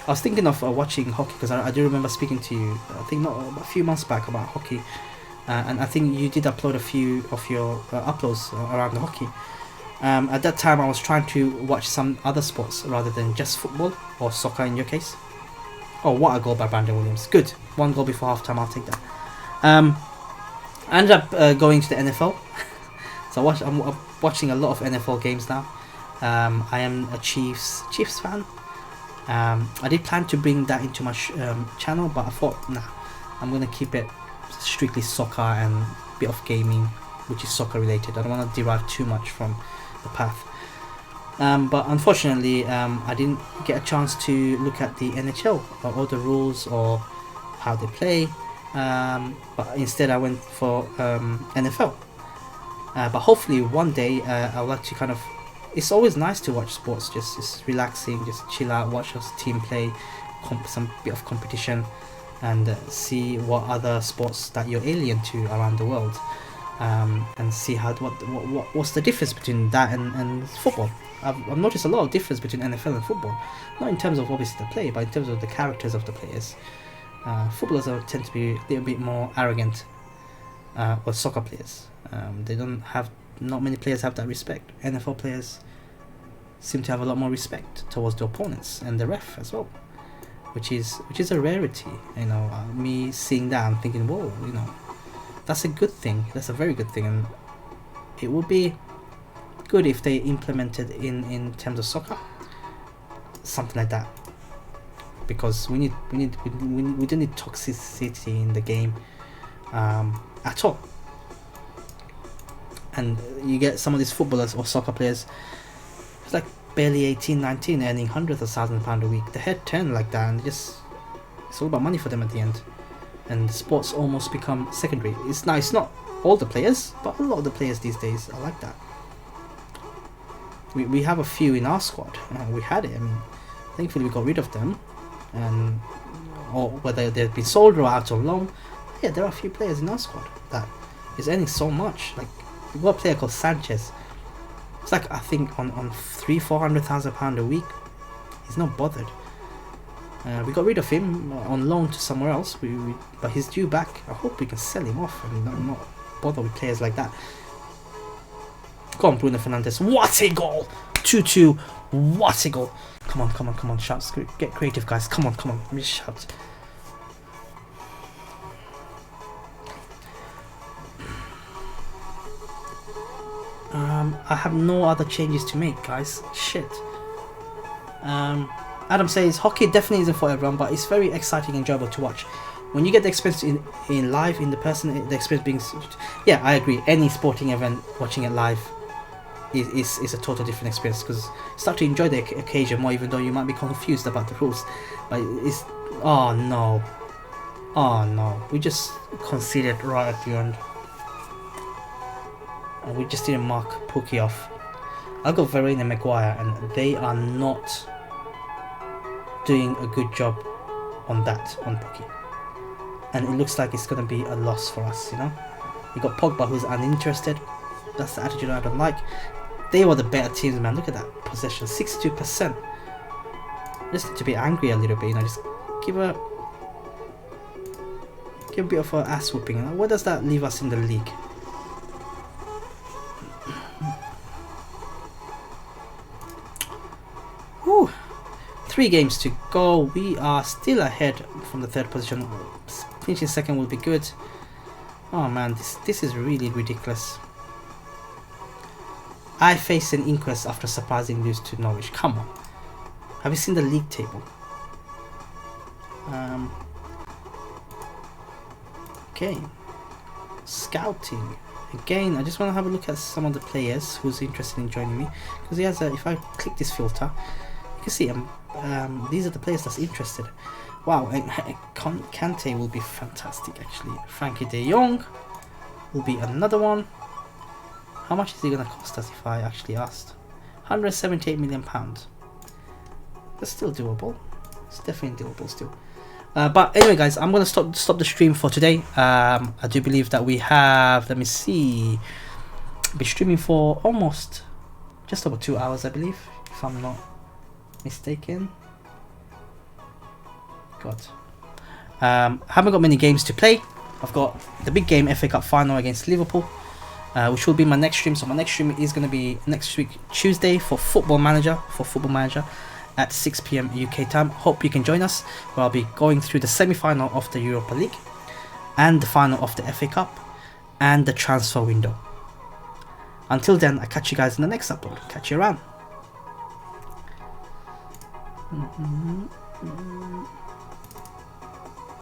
I was thinking of watching hockey because I do remember speaking to you, I think not a few months back, about hockey, and I think you did upload a few of your uploads around the hockey. At that time I was trying to watch some other sports rather than just football or soccer in your case. Oh, what a goal by Brandon Williams. Good. 1 goal before half time, I'll take that. I ended up going to the NFL. So I'm watching a lot of NFL games now. I am a Chiefs fan. I did plan to bring that into my channel, but I thought, nah, I'm going to keep it strictly soccer and a bit of gaming, which is soccer related. I don't want to derive too much from the path. But unfortunately, I didn't get a chance to look at the NHL, or all the rules or how they play. But instead I went for NFL. But hopefully one day I would like to kind of... It's always nice to watch sports, just relaxing, just chill out, watch your team play, some bit of competition, and see what other sports that you're alien to around the world, and see what's the difference between that and football. I've noticed a lot of difference between NFL and football, not in terms of obviously the play, but in terms of the characters of the players. Footballers tend to be a little bit more arrogant, or soccer players. They don't have... Not many players have that respect. NFL players seem to have a lot more respect towards the opponents and the ref as well, which is a rarity. You know, me seeing that, I'm thinking, whoa, you know, that's a good thing. That's a very good thing, and it would be good if they implemented in terms of soccer, something like that, because we don't need toxicity in the game at all. And you get some of these footballers or soccer players, it's like barely 18, 19, earning hundreds of £1,000s a week. The head turn like that, and it's all about money for them at the end. And sports almost become secondary. It's not all the players, but a lot of the players these days are like that. We have a few in our squad. We had it. I mean, thankfully we got rid of them, or whether they've been sold or out on loan. Yeah, there are a few players in our squad that is earning so much. Like, we've got a player called Sanchez. It's like, I think on £300,000-400,000 a week. He's not bothered. We got rid of him on loan to somewhere else. But he's due back. I hope we can sell him off and not bother with players like that. Go on, Bruno Fernandes. What a goal! 2-2. What a goal! Come on. Shouts. Get creative, guys. Come on. Let me shout. I have no other changes to make, guys. Shit. Adam says hockey definitely isn't for everyone, but it's very exciting and enjoyable to watch. When you get the experience in live, in the person, the experience being... Yeah, I agree. Any sporting event, watching it live is a total different experience, because you start to enjoy the occasion more, even though you might be confused about the rules. But it's... Oh no. We just conceded right at the end. And we just didn't mark Pookie off. I've got Varane and Maguire, and they are not doing a good job on Pookie. And it looks like it's going to be a loss for us, you know. We got Pogba, who's uninterested. That's the attitude I don't like. They were the better teams, man. Look at that possession, 62%. Just need to be angry a little bit, you know. Just give a bit of an ass whooping. You know? Where does that leave us in the league? Whew. 3 games to go. We are still ahead from the 3rd position. Finishing 2nd will be good. Oh man, this is really ridiculous. I face an inquest after surprising lose to Norwich. Come on. Have you seen the league table? Okay. Scouting. Again, I just want to have a look at some of the players who's interested in joining me. Because he has if I click this filter, you can see these are the players that's interested. Wow, and Kante will be fantastic actually. Frankie de Jong will be another one. How much is he going to cost us if I actually asked? £178 million. That's still doable. It's definitely doable still. But anyway, guys, I'm going to stop the stream for today. I do believe that we have, let me see, been streaming for almost just over 2 hours, I believe, if I'm not mistaken. God. Haven't got many games to play. I've got the big game, FA Cup final against Liverpool, which will be my next stream. So my next stream is going to be next week Tuesday for Football Manager at 6 PM UK time. Hope you can join us, where I'll be going through the semi-final of the Europa League and the final of the FA Cup and the transfer window. Until then, I catch you guys in the next upload. Catch you around.